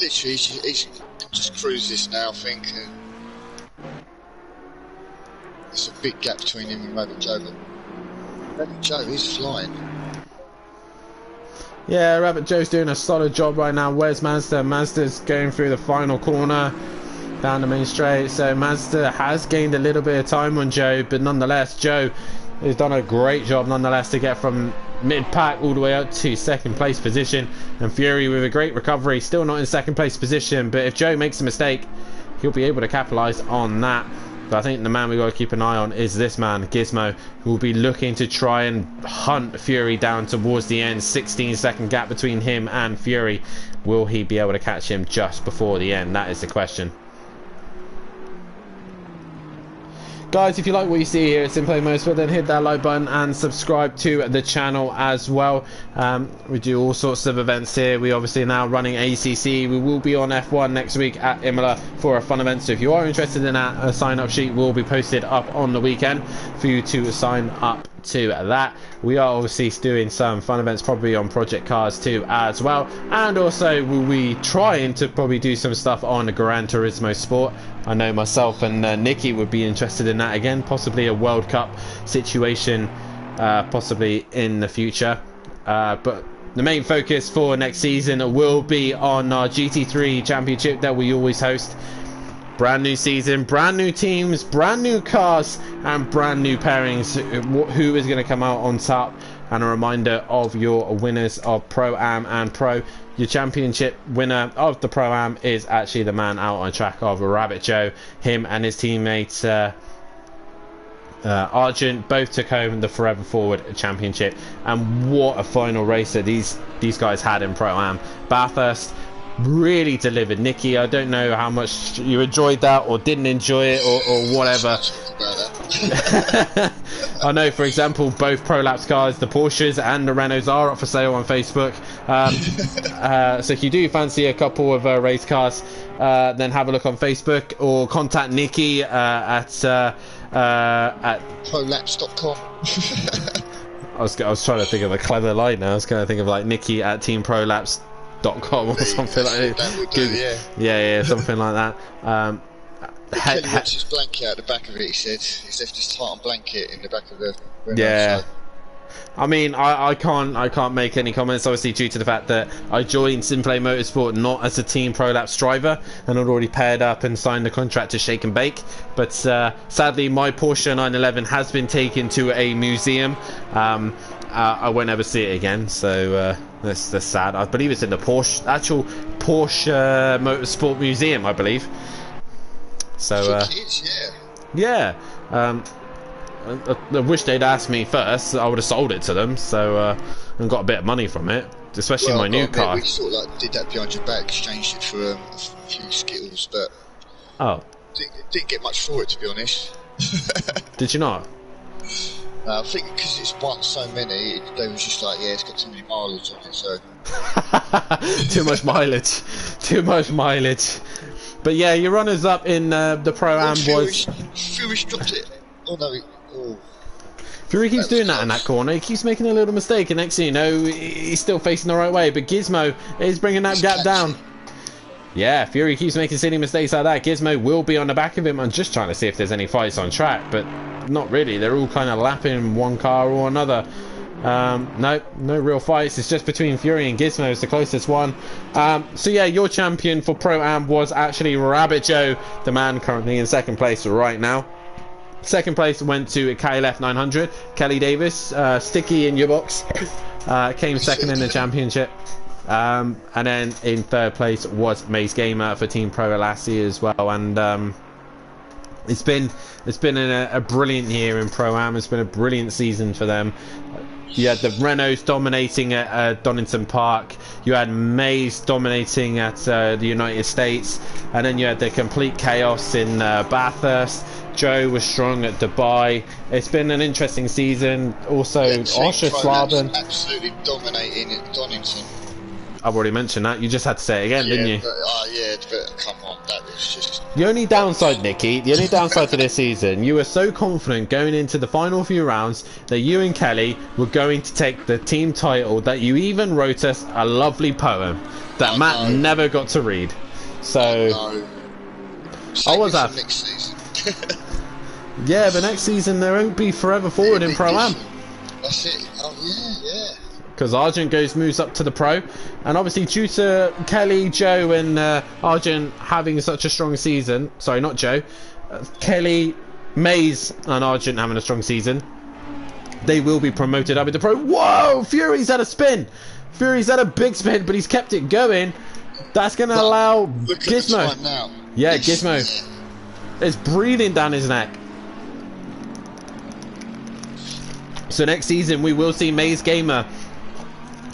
literally he's just cruises now, I think. There's a big gap between him and Rabbit Joe, but Rabbit Joe is flying. Yeah, Rabbit Joe's doing a solid job right now. Where's Mazda? Mazda's going through the final corner down the main straight. So Mazda has gained a little bit of time on Joe, but nonetheless, Joe has done a great job nonetheless to get from mid-pack all the way up to 2nd place position. And Fury with a great recovery, still not in 2nd place position. But if Joe makes a mistake, he'll be able to capitalise on that. But I think the man we've got to keep an eye on is this man, Gizmo, who will be looking to try and hunt Fury down towards the end. 16-second gap between him and Fury. Will he be able to catch him just before the end? That is the question. Guys, if you like what you see here at Simplay Motorsport, then hit that like button and subscribe to the channel as well. We do all sorts of events here. We obviously are now running ACC. We will be on F1 next week at Imola for a fun event. So if you are interested in that, a sign-up sheet will be posted up on the weekend for you to sign up to that. We are obviously doing some fun events probably on Project Cars too as well, and also we'll be trying to probably do some stuff on the Gran Turismo Sport. I know myself and Nikki would be interested in that again, possibly a World Cup situation possibly in the future, but the main focus for next season will be on our GT3 Championship that we always host. Brand new season, brand new teams, brand new cars, and brand new pairings. Who is going to come out on top? And a reminder of your winners of Pro-Am and Pro. Your championship winner of the Pro-Am is actually the man out on track of Rabbit Joe. Him and his teammate Argent both took home the Forever Forward Championship. And what a final race that these guys had in Pro-Am. Bathurst really delivered. Nikki, I don't know how much you enjoyed that or didn't enjoy it or whatever. I know, for example, both Prolapse cars, the Porsches and the Renaults, are up for sale on Facebook. So if you do fancy a couple of race cars, then have a look on Facebook or contact Nikki at prolapse.com. I was trying to think of a clever line now. I was going to think of like Nikki at teamprolapse.com or something like that. Yeah, something like that. Kelly left his blanket out the back of it, he said. He's left his tartan blanket in the back of the Renault, yeah. So. I mean, I can't make any comments, obviously, due to the fact that I joined Simplay Motorsport not as a Team Prolapse driver, and I'd already paired up and signed the contract to Shake and Bake. But sadly, my Porsche 911 has been taken to a museum. I won't ever see it again, so that's sad. I believe it's in the actual Porsche Motorsport Museum, I believe. So yeah. I wish they'd asked me first. I would have sold it to them, so and got a bit of money from it, especially my new car. We sort of like did that behind your back, exchanged it for a few Skittles, but didn't get much for it, to be honest. Did you not? I think because it's won so many, they was just like, yeah, it's got too many mileage on it, so. Too much mileage. But yeah, your runners up in the Pro-Am was. Fury's dropped it. Oh no. Fury keeps doing that in that corner. He keeps making a little mistake, and next thing you know, he's still facing the right way. But Gizmo is bringing that gap down. Yeah, Fury keeps making silly mistakes like that. Gizmo will be on the back of him. I'm just trying to see if there's any fights on track, but not really. They're all kind of lapping one car or another. No real fights. It's just between Fury and Gizmo is the closest one. So yeah, your champion for Pro-Am was actually Rabbit Joe, the man currently in second place right now. Second place went to KLF 900. Kelly Davis, sticky in your box, came second in the championship. And then in third place was Maze Gamer for Team Pro Elassie as well. And it's been a brilliant year in Pro-Am. It's been a brilliant season for them. You had the Renaults dominating at Donington Park. You had Maze dominating at the United States, and then you had the complete chaos in Bathurst. Joe was strong at Dubai. It's been an interesting season. Also, Osher Slaven absolutely dominating at Donington. I've already mentioned that. You just had to say it again, didn't you? But come on, that was just... The only downside, Nicky, the only downside for this season, you were so confident going into the final few rounds that you and Kelly were going to take the team title that you even wrote us a lovely poem that Matt never got to read. So... I was at... next season. Yeah, but next season there won't be Forever Forward in Pro-Am. That's it. Oh, yeah. Because Argent moves up to the Pro, and obviously due to Kelly, Joe and Argent having such a strong season, sorry, not Joe, Kelly, Maze and Argent having a strong season, they will be promoted up into Pro. Whoa, Fury's had a spin. Fury's had a big spin, but he's kept it going. That's going to allow Gizmo. Now. Yeah, Gizmo. It's breathing down his neck. So next season we will see Maze Gamer,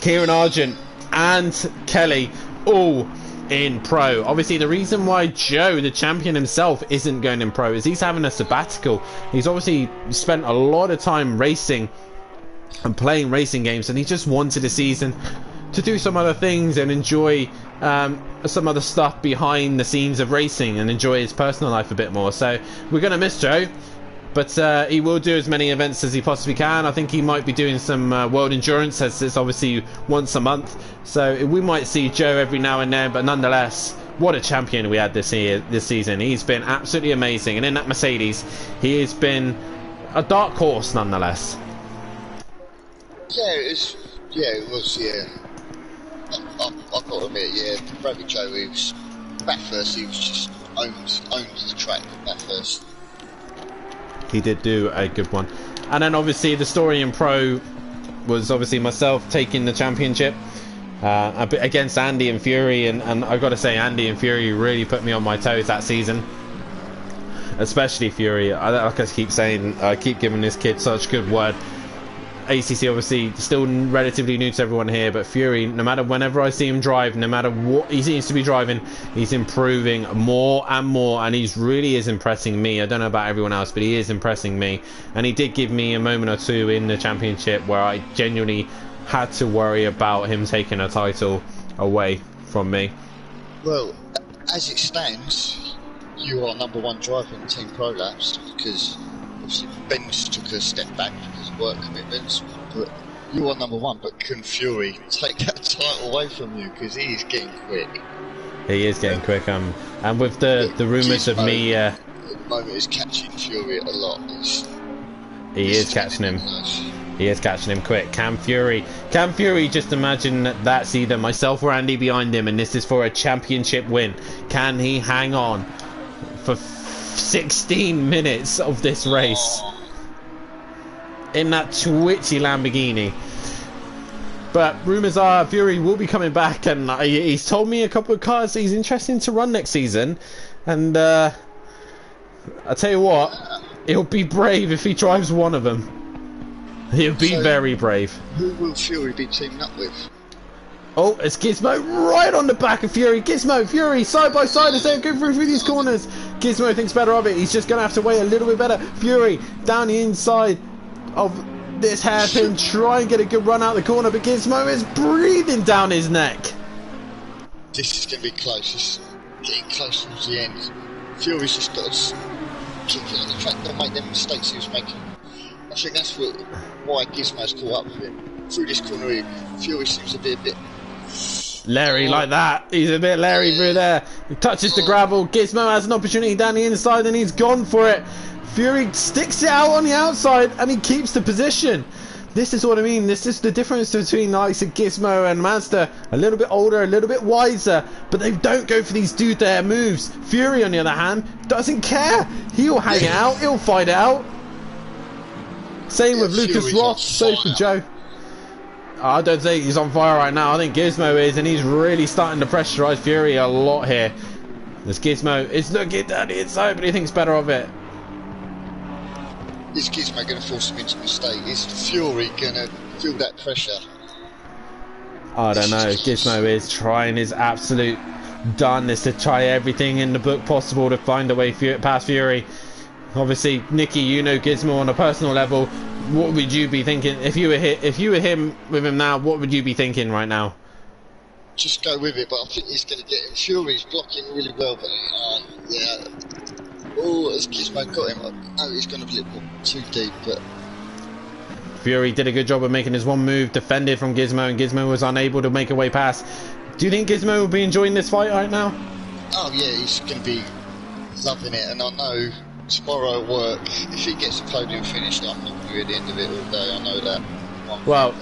Kieran Argent and Kelly all in Pro. Obviously the reason why Joe, the champion himself, isn't going in Pro is he's having a sabbatical. He's obviously spent a lot of time racing and playing racing games, and he just wanted a season to do some other things and enjoy some other stuff behind the scenes of racing and enjoy his personal life a bit more. So we're going to miss Joe, but he will do as many events as he possibly can. I think he might be doing some World Endurance, as it's obviously once a month. So we might see Joe every now and then, but nonetheless, what a champion we had this season. He's been absolutely amazing. And in that Mercedes, he has been a dark horse nonetheless. It was. I've got to admit, Rabbit Joe, he was back first. He was just owned the track at first. He did do a good one. And then obviously the story in Pro was obviously myself taking the championship against Andy and Fury, and I got to say Andy and Fury really put me on my toes that season, especially Fury. Like I keep saying, I keep giving this kid such good word. ACC obviously still relatively new to everyone here, but Fury, no matter whenever I see him drive, no matter what he seems to be driving, he's improving more and more, and he really is impressing me. I don't know about everyone else, but he is impressing me. And he did give me a moment or two in the championship where I genuinely had to worry about him taking a title away from me. Well, as it stands, you are #1 driver in Team Pro Labs, because obviously Ben's took a step back because of work commitments, but you are #1. But can Fury take that title away from you, because he is getting quick? He is getting quick, and with the rumours of me at the moment is catching Fury a lot. He is catching him. He is catching him quick. Can Fury, just imagine that's either myself or Andy behind him, and this is for a championship win. Can he hang on for 16 minutes of this race in that twitchy Lamborghini? But rumours are Fury will be coming back, and he's told me a couple of cars he's interested to run next season, and I tell you what, he'll be brave if he drives one of them. He'll be very brave. Who will Fury be teaming up with? Oh, it's Gizmo right on the back of Fury. Gizmo, Fury, side by side as they go through these corners. Gizmo thinks better of it. He's just going to have to wait a little bit better. Fury down the inside of this hairpin, try and get a good run out the corner, but Gizmo is breathing down his neck. This is going to be close. It's getting close towards the end. Fury's just got to keep it on the track, not make them mistakes he was making. I think that's why Gizmo's caught up with him. Through this corner here, Fury seems to be a bit Larry like that. He's a bit Larry through there. He touches the gravel. Gizmo has an opportunity down the inside and he's gone for it. Fury sticks it out on the outside and he keeps the position. This is what I mean. This is the difference between the likes of Gizmo and Mazda. A little bit older, a little bit wiser, but they don't go for these dude there moves. Fury, on the other hand, doesn't care. He'll hang out. He'll fight out. Same with Lucas Roth. So for Joe. I don't think he's on fire right now. I think Gizmo is, and he's really starting to pressurize Fury a lot here. This Gizmo is looking down the inside, but he thinks better of it. Is Gizmo going to force him into a mistake? Is Fury going to feel that pressure? I don't know. Gizmo is trying his absolute darndest to try everything in the book possible to find a way past Fury. Obviously, Nicky, you know Gizmo on a personal level. What would you be thinking if you were him with him now? What would you be thinking right now? Just go with it, but I think he's going to get him. Fury's blocking really well, but yeah. Oh, as Gizmo got him, oh, he's going to be a little too deep, but Fury did a good job of making his one move, defended from Gizmo, and Gizmo was unable to make a way past. Do you think Gizmo will be enjoying this fight right now? Oh yeah, he's going to be loving it, and I know tomorrow at work, if he gets a podium finish, I'm not going to be at the end of it all day, I know that. Well,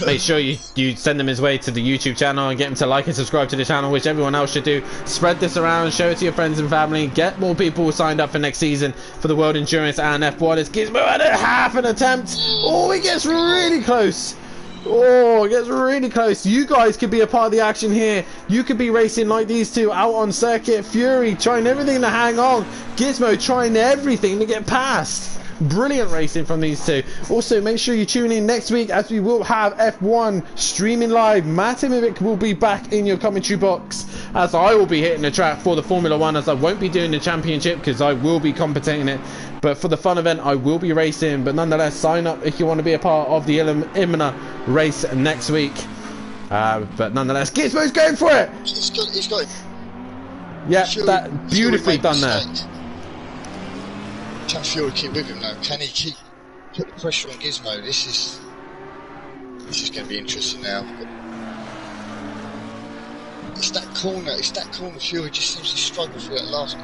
make sure you send him his way to the YouTube channel and get him to like and subscribe to the channel, which everyone else should do. Spread this around, show it to your friends and family, get more people signed up for next season for the World Endurance and F1. It's Gizmo at half an attempt. Oh, he gets really close. Oh, it gets really close. You guys could be a part of the action here. You could be racing like these two out on circuit. Fury trying everything to hang on. Gizmo trying everything to get past. Brilliant racing from these two. Also, make sure you tune in next week as we will have F1 streaming live. Matt Imovic will be back in your commentary box as I will be hitting the track for the Formula 1, as I won't be doing the championship because I will be commentating it. But for the fun event, I will be racing. But nonetheless, sign up if you want to be a part of the Imola race next week. But nonetheless, Gizmo's going for it. He's got it. Yeah, that beautifully done there. Can Fury keep with him now? Can he put the pressure on Gizmo? This is going to be interesting now. It's that corner. Fury just seems to struggle for that last.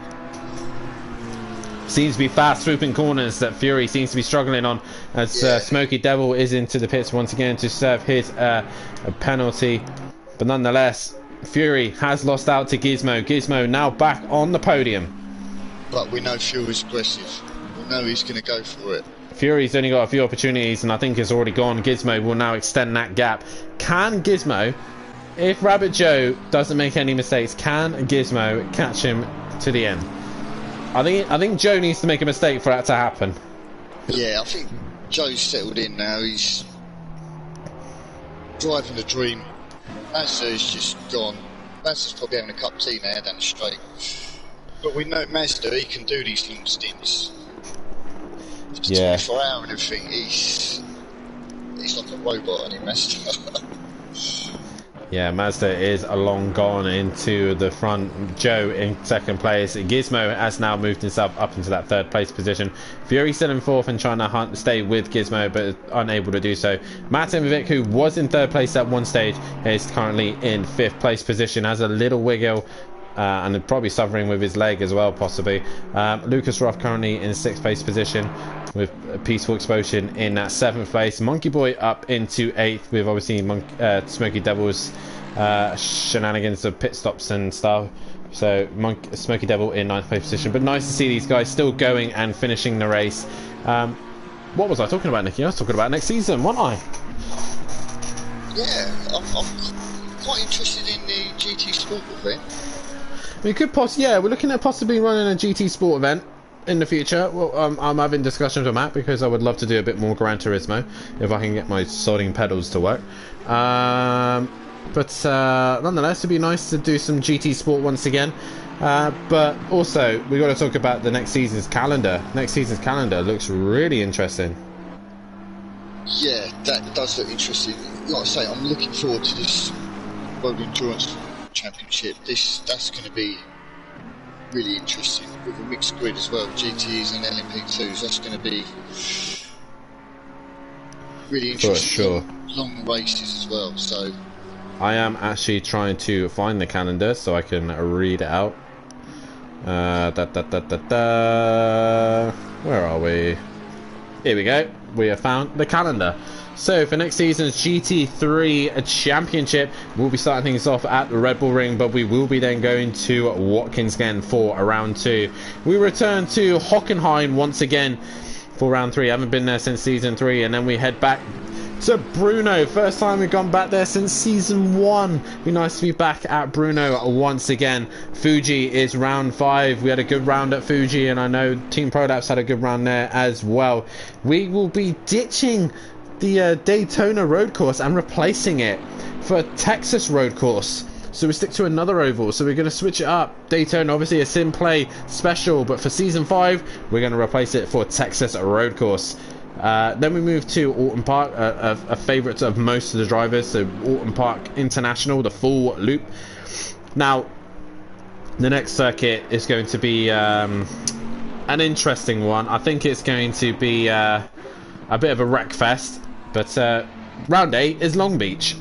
Seems to be fast swooping corners that Fury seems to be struggling on, as Smokey Devil is into the pits once again to serve his penalty. But nonetheless, Fury has lost out to Gizmo. Gizmo now back on the podium. But we know Fury's aggressive. We know he's going to go for it. Fury's only got a few opportunities and I think it's already gone. Gizmo will now extend that gap. Can Gizmo, if Rabbit Joe doesn't make any mistakes, can Gizmo catch him to the end? I think Joe needs to make a mistake for that to happen. Yeah, I think Joe's settled in now. He's driving the dream. Mazda's just gone. Mazda's probably having a cup of tea now down the straight. But we know Mazda, he can do these long stints. After 24 hours and everything, he's like a robot, isn't he, Mazda? Yeah, Mazda is long gone into the front. Joe in second place. Gizmo has now moved himself up into that third place position. Fury still in fourth and trying to stay with Gizmo, but unable to do so. Matt Imovic, who was in third place at one stage, is currently in fifth place position. Has a little wiggle. And probably suffering with his leg as well, possibly. Lucas Roth currently in sixth place position with Peaceful Explosion in that seventh place. Monkey Boy up into eighth with obviously Smokey Devil's shenanigans of pit stops and stuff. So Smokey Devil in ninth place position. But nice to see these guys still going and finishing the race. What was I talking about, Nicky? I was talking about next season, wasn't I? Yeah, I'm quite interested in the GT Sport event. We could we're looking at possibly running a GT Sport event in the future. Well, I'm having discussions with Matt because I would love to do a bit more Gran Turismo if I can get my soldering pedals to work. But nonetheless, it'd be nice to do some GT Sport once again. But also, we got to talk about the next season's calendar. Next season's calendar looks really interesting. Yeah, that does look interesting. Like I say, I'm looking forward to this World Endurance Championship. That's going to be really interesting with a mixed grid as well, GTs and LMP2s. That's going to be really interesting. For sure. Long races as well. So I am actually trying to find the calendar so I can read it out. Where are we? Here we go. We have found the calendar. So for next season's GT3 Championship, we'll be starting things off at the Red Bull Ring, but we will be then going to Watkins Glen for round 2. We return to Hockenheim once again for round 3. I haven't been there since season 3, and then we head back to Bruno. First time we've gone back there since season 1. Be nice to be back at Bruno once again. Fuji is round 5. We had a good round at Fuji, and I know Team Prolapse had a good round there as well. We will be ditching the Daytona road course and replacing it for a Texas road course. So we stick to another oval, so we're going to switch it up. Daytona, obviously a Simplay special, but for season 5 we're going to replace it for Texas road course. Then we move to Alton Park, a favourite of most of the drivers, so Alton Park International, the full loop. Now the next circuit is going to be an interesting one. I think it's going to be a bit of a wreck fest, but round 8 is Long Beach.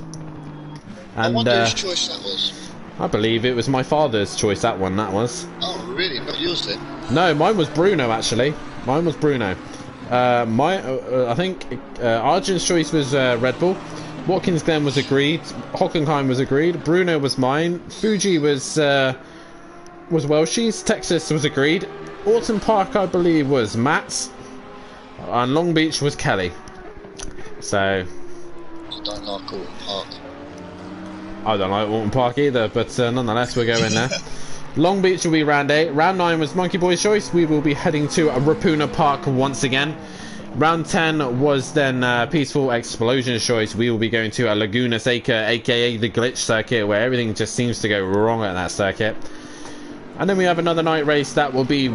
And, I wonder whose choice that was. I believe it was my father's choice, that one, that was. Oh, really? Not yours then? No, mine was Bruno, actually. Mine was Bruno. I think Arjun's choice was Red Bull. Watkins Glen was agreed. Hockenheim was agreed. Bruno was mine. Fuji was Welshie's. Texas was agreed. Alton Park, I believe, was Matt's. And Long Beach was Kelly. So I don't like Alton Park. I don't like Alton Park either, but nonetheless we're going there. Long Beach will be round 8. Round 9 was Monkey Boy's choice. We will be heading to Rapuna Park once again. Round 10 was then Peaceful Explosion's choice. We will be going to a Laguna Seca, aka the glitch circuit, where everything just seems to go wrong at that circuit. And then we have another night race that will be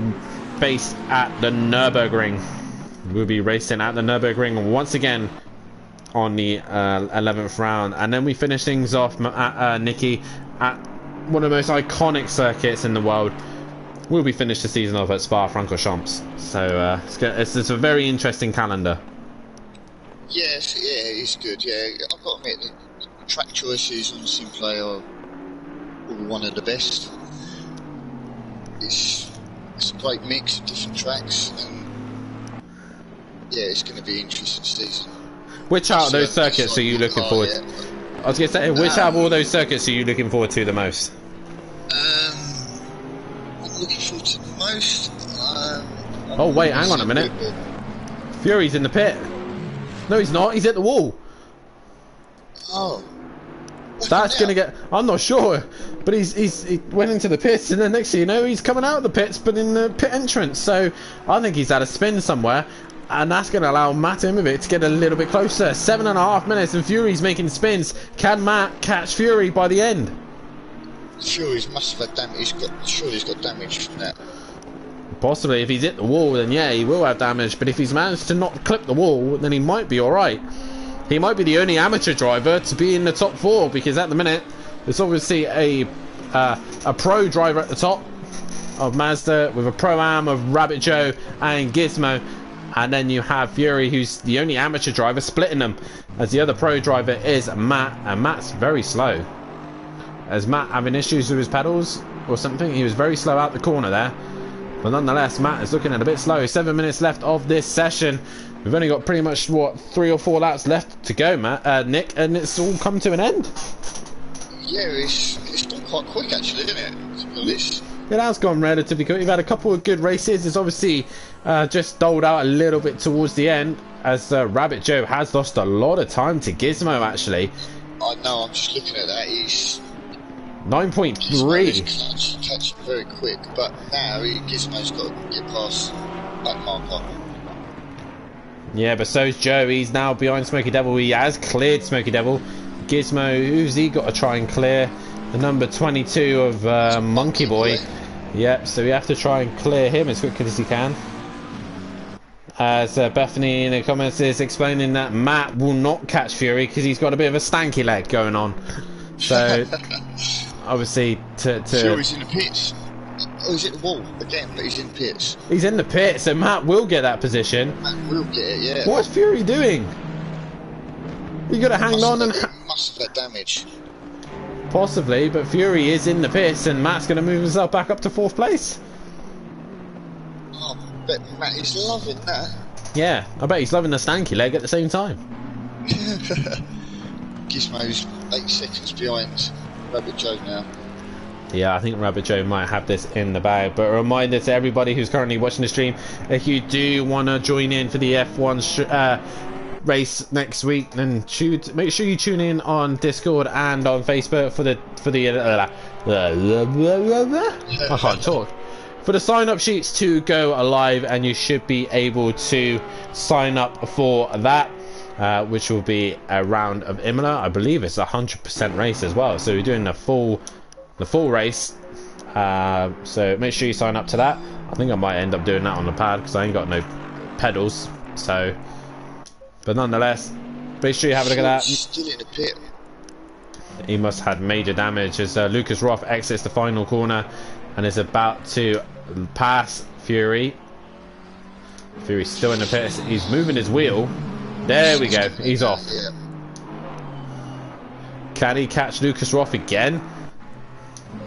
based at the Nürburgring. We'll be racing at the Nürburgring once again on the 11th round, and then we finish things off at Nikki at one of the most iconic circuits in the world. We'll be finished the season off at Spa-Francorchamps, so it's a very interesting calendar. Yes, yeah, it's good. Yeah, I've got to admit the track choices on Simplay are one of the best. It's a great mix of different tracks, and yeah, it's going to be an interesting season. Which out of those circuits are you looking forward to? I was going to say, which out of all those circuits are you looking forward to the most? I'm looking forward to the most. Oh wait, hang on a minute. Fury's in the pit. No, he's not. He's at the wall. Oh. That's going to get... I'm not sure. But he went into the pits, and then next thing you know, he's coming out of the pits, but in the pit entrance. So I think he's had a spin somewhere. And that's going to allow Matt Imovic to get a little bit closer. 7.5 minutes and Fury's making spins. Can Matt catch Fury by the end? Fury's must have had damage. Fury's got damage from that. Possibly. If he's hit the wall, then yeah, he will have damage. But if he's managed to not clip the wall, then he might be alright. He might be the only amateur driver to be in the top 4, because at the minute, there's obviously a pro driver at the top of Mazda, with a pro-am of Rabbit Joe and Gizmo. And then you have Fury, who's the only amateur driver, splitting them, as the other pro driver is Matt, and Matt's very slow. Is Matt having issues with his pedals or something? He was very slow out the corner there, but nonetheless Matt is looking at a bit slow. 7 minutes left of this session. We've only got pretty much, what, 3 or 4 laps left to go, Nick, and it's all come to an end. Yeah, it's gone quite quick actually, isn't it? To be honest. It has gone relatively quick. We've had a couple of good races. It's obviously just doled out a little bit towards the end, as Rabbit Joe has lost a lot of time to Gizmo, actually. I know, I'm just looking at that. He's 9.3. Catching very quick, but now Gizmo's got to get past that marker. Yeah, but so's Joe. He's now behind Smoky Devil. He has cleared Smoky Devil. Gizmo, who's he got to try and clear? The number 22 of Monkey Boy. Yep, so we have to try and clear him as quickly as he can. As Bethany in the comments is explaining that Matt will not catch Fury because he's got a bit of a stanky leg going on. So, obviously, Fury's in the pits. Oh, he's at the wall again, but he's in the pits. He's in the pit, so Matt will get that position. Matt will get it, yeah. What's Fury doing? You got to hang on and... Must have had damage. Possibly, but Fury is in the pits, and Matt's going to move himself back up to 4th place. Oh, I bet Matt is loving that. Yeah, I bet he's loving the stanky leg at the same time. Gizmo's 8 seconds behind Rabbit Joe now. Yeah, I think Rabbit Joe might have this in the bag. But a reminder to everybody who's currently watching the stream, if you do want to join in for the F1 race next week, then make sure you tune in on Discord and on Facebook for the I can't talk. For the sign-up sheets to go live, and you should be able to sign up for that. Which will be a round of Imola. I believe it's 100% race as well. So we're doing the full race. So make sure you sign up to that. I think I might end up doing that on the pad because I ain't got no pedals. So, but nonetheless, make sure you have a look at that. Still in the pit. He must have had major damage as Lucas Roth exits the final corner and is about to pass Fury. Fury's still in the pit. He's moving his wheel. There we go, he's off. Yeah. Can he catch Lucas Roth again?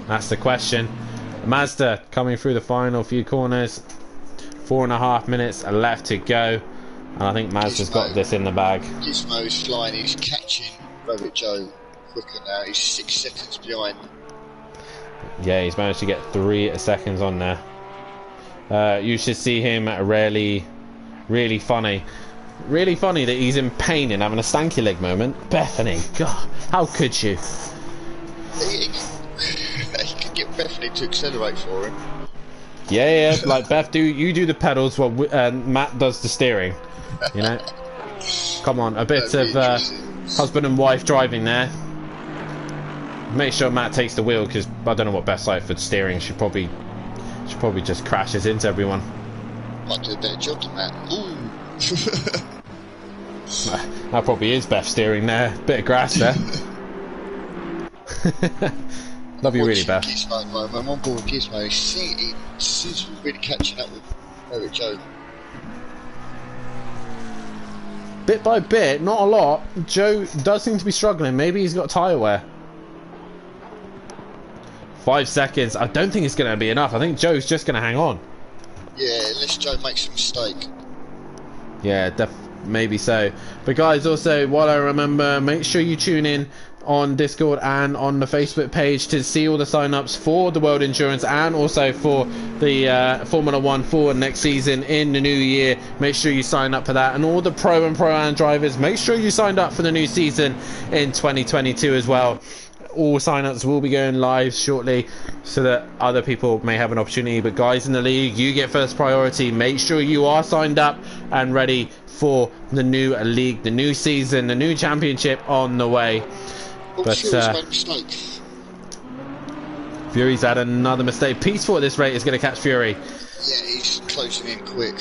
That's the question. Mazda coming through the final few corners. 4.5 minutes left to go. And I think Mazda's got this in the bag. Gizmo's flying, he's catching Rabbit Joe quicker now. He's 6 seconds behind. Yeah, he's managed to get 3 seconds on there. You should see him really funny. Really funny that he's in pain and having a stanky leg moment. Bethany, God, how could you? He could get Bethany to accelerate for him. Yeah, like Beth, you do the pedals while Matt does the steering. You know, come on, a bit of husband and wife driving there. Make sure Matt takes the wheel because I don't know what Beth's like for steering. She probably just crashes into everyone. Might do a better job than Matt. Ooh. That probably is Beth steering there. Bit of grass there. Love you really, Beth. Gizmo, I'm on board Gizmo. He seems to be really catching up with Rabbit Joe. Bit by bit, not a lot. Joe does seem to be struggling. Maybe he's got tyre wear. 5 seconds. I don't think it's going to be enough. I think Joe's just going to hang on. Yeah, unless Joe makes a mistake. Yeah, maybe so. But guys, also, while I remember, make sure you tune in on Discord and on the Facebook page to see all the sign-ups for the World Endurance and also for the Formula 1 for next season in the new year. Make sure you sign up for that. And all the Pro and Pro-Am drivers, make sure you signed up for the new season in 2022 as well. All sign-ups will be going live shortly so that other people may have an opportunity. But guys in the league, you get first priority. Make sure you are signed up and ready for the new league, the new season, the new championship on the way. But Fury's had another mistake. Peaceful at this rate is going to catch Fury. Yeah, he's closing in quick.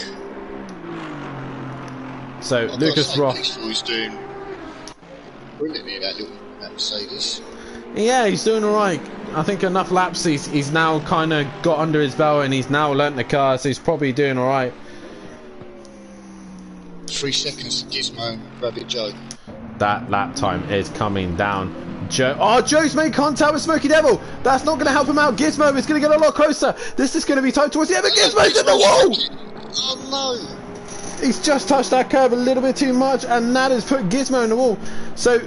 So Lucas Roth. He's doing brilliantly in that Mercedes. Yeah, he's doing alright. I think enough laps he's now kind of got under his belt and he's now learnt the car, so he's probably doing alright. 3 seconds to Gizmo, Rabbit Joe. That lap time is coming down. Joe's made contact with Smokey Devil. That's not going to help him out. Gizmo is going to get a lot closer. This is going to be tight towards the end, but Gizmo's in the wall! Oh no! He's just touched that curb a little bit too much, and that has put Gizmo in the wall. So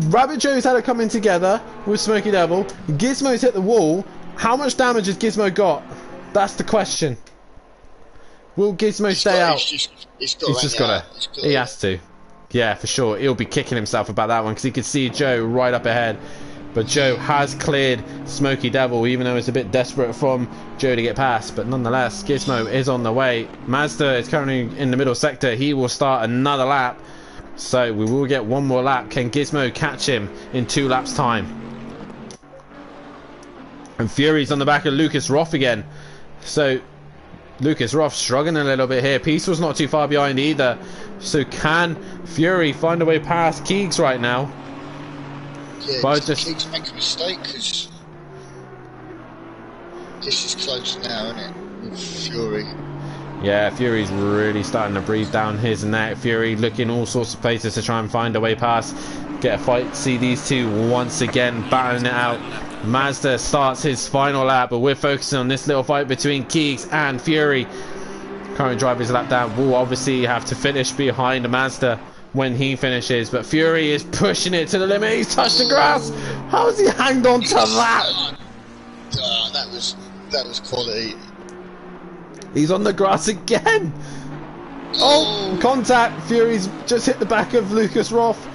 Rabbit Joe's had it coming together with Smokey Devil. Gizmo's hit the wall. How much damage has Gizmo got? That's the question. Will Gizmo stay out? He's just got to. He has to. Yeah, for sure. He'll be kicking himself about that one because he could see Joe right up ahead. But Joe has cleared Smokey Devil, even though it's a bit desperate from Joe to get past. But nonetheless, Gizmo is on the way. Mazda is currently in the middle sector. He will start another lap. So we will get one more lap. Can Gizmo catch him in 2 laps time? And Fury's on the back of Lucas Roth again. So Lucas Roth struggling a little bit here. Peaceful's not too far behind either. So can Fury find a way past Keegs right now? Yeah, Keegs make a mistake because this is close now, isn't it? With Fury. Yeah, Fury's really starting to breathe down his neck. Fury looking all sorts of places to try and find a way past, get a fight. See these two once again battling it out. Mazda starts his final lap, but we're focusing on this little fight between Keeks and Fury. Current driver's lap down will obviously have to finish behind Mazda when he finishes, but Fury is pushing it to the limit. He's touched the grass. How has he hanged on to that? That was quality. He's on the grass again. Oh, contact. Fury's just hit the back of Lucas Roth,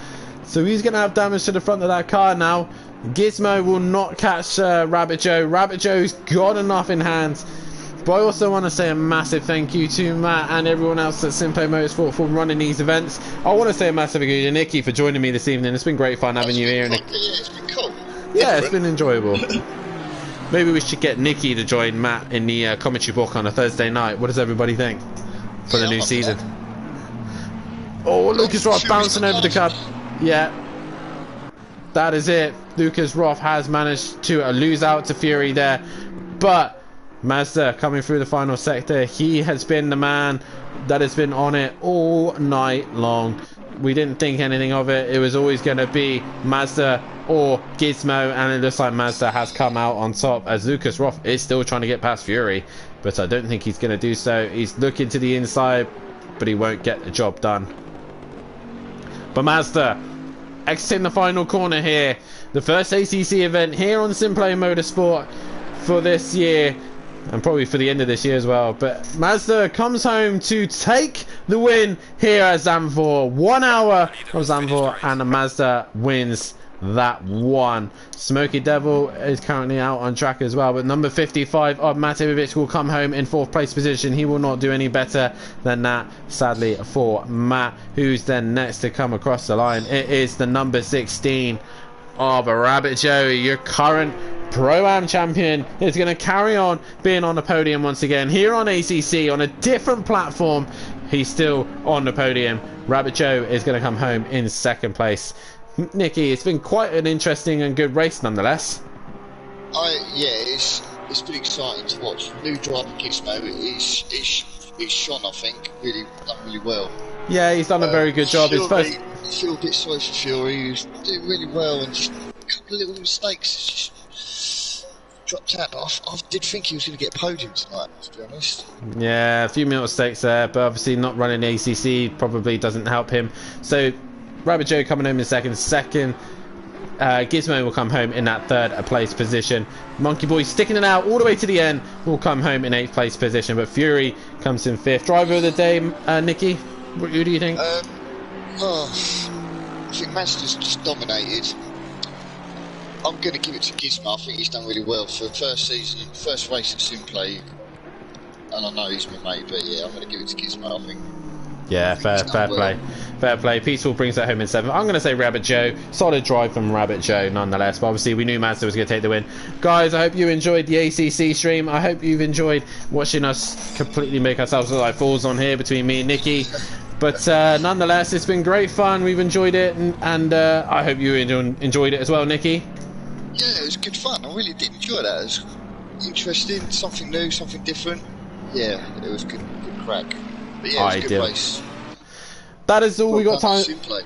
so he's going to have damage to the front of that car now. Gizmo will not catch Rabbit Joe. Rabbit Joe's got enough in hand. But I also want to say a massive thank you to Matt and everyone else at Simplay Motorsport for running these events. I want to say a massive thank you to Nikki for joining me this evening. It's been great fun having you here. Yeah, it's been cool. Yeah, it's been enjoyable. Maybe we should get Nikki to join Matt in the commentary book on a Thursday night. What does everybody think for the new season? Oh, Lucas Roth bouncing over the curb. Yeah, that is it. Lucas Roth has managed to lose out to Fury there, but Mazda coming through the final sector. He has been the man that has been on it all night long. We didn't think anything of it. It was always going to be Mazda or Gizmo, and it looks like Mazda has come out on top, as Lucas Roth is still trying to get past Fury, but I don't think he's going to do so. He's looking to the inside, but he won't get the job done. But Mazda exiting the final corner here. The first ACC event here on Simplay Motorsport for this year, and probably for the end of this year as well. But Mazda comes home to take the win here at Zandvoort. 1 hour of Zandvoort, and Mazda wins that one. Smoky Devil is currently out on track as well, but number 55 of Matijevic will come home in 4th place position. He will not do any better than that, sadly, for Matt, who's then next to come across the line. It is the number 16 of Rabbit Joey, your current Pro-Am champion, is going to carry on being on the podium once again here on ACC on a different platform. He's still on the podium. Rabbit Joe is going to come home in 2nd place. Nicky, it's been quite an interesting and good race nonetheless. Yeah, it's been exciting to watch. New driver Gizmo, he's shone, I think, done really well. Yeah, he's done a very good job. Fury, His first... I feel a bit sorry for Fury, who's doing really well, and just a couple of little mistakes just dropped out. But I did think he was going to get a podium tonight, to be honest. Yeah, a few mistakes there, but obviously not running ACC probably doesn't help him. So Rabbit Joe coming home in second. Gizmo will come home in that 3rd place position. Monkey Boy sticking it out all the way to the end will come home in 8th place position, but Fury comes in 5th. Driver of the day, Nicky, who do you think? I think Mazda's just dominated. I'm going to give it to Gizmo. I think he's done really well for the first season, first race at Simplay, and I know he's my mate, but yeah, I'm going to give it to Gizmo. I think. Yeah, fair play. Fair play. Peaceful brings that home in 7th. I'm going to say Rabbit Joe. Solid drive from Rabbit Joe nonetheless. But obviously we knew Mazda was going to take the win. Guys, I hope you enjoyed the ACC stream. I hope you've enjoyed watching us completely make ourselves look like fools on here between me and Nikki. But nonetheless, it's been great fun. We've enjoyed it. And I hope you enjoyed it as well, Nikki. Yeah, it was good fun. I really did enjoy that. It was interesting. Something new, something different. Yeah, it was good crack. But yeah, it was a good race. That is all we got time. Simplay.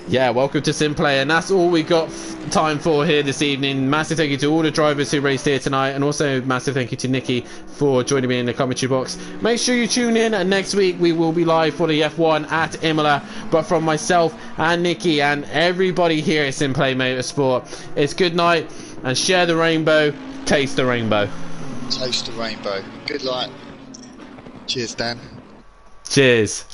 Yeah, welcome to Simplay, and that's all we got time for here this evening. Massive thank you to all the drivers who raced here tonight, and also massive thank you to Nikki for joining me in the commentary box. Make sure you tune in, and next week we will be live for the F1 at Imola. But from myself and Nikki and everybody here at Simplay Motorsport, it's good night, and share the rainbow, taste the rainbow. Taste the rainbow. Good night. Cheers, Dan. Cheers.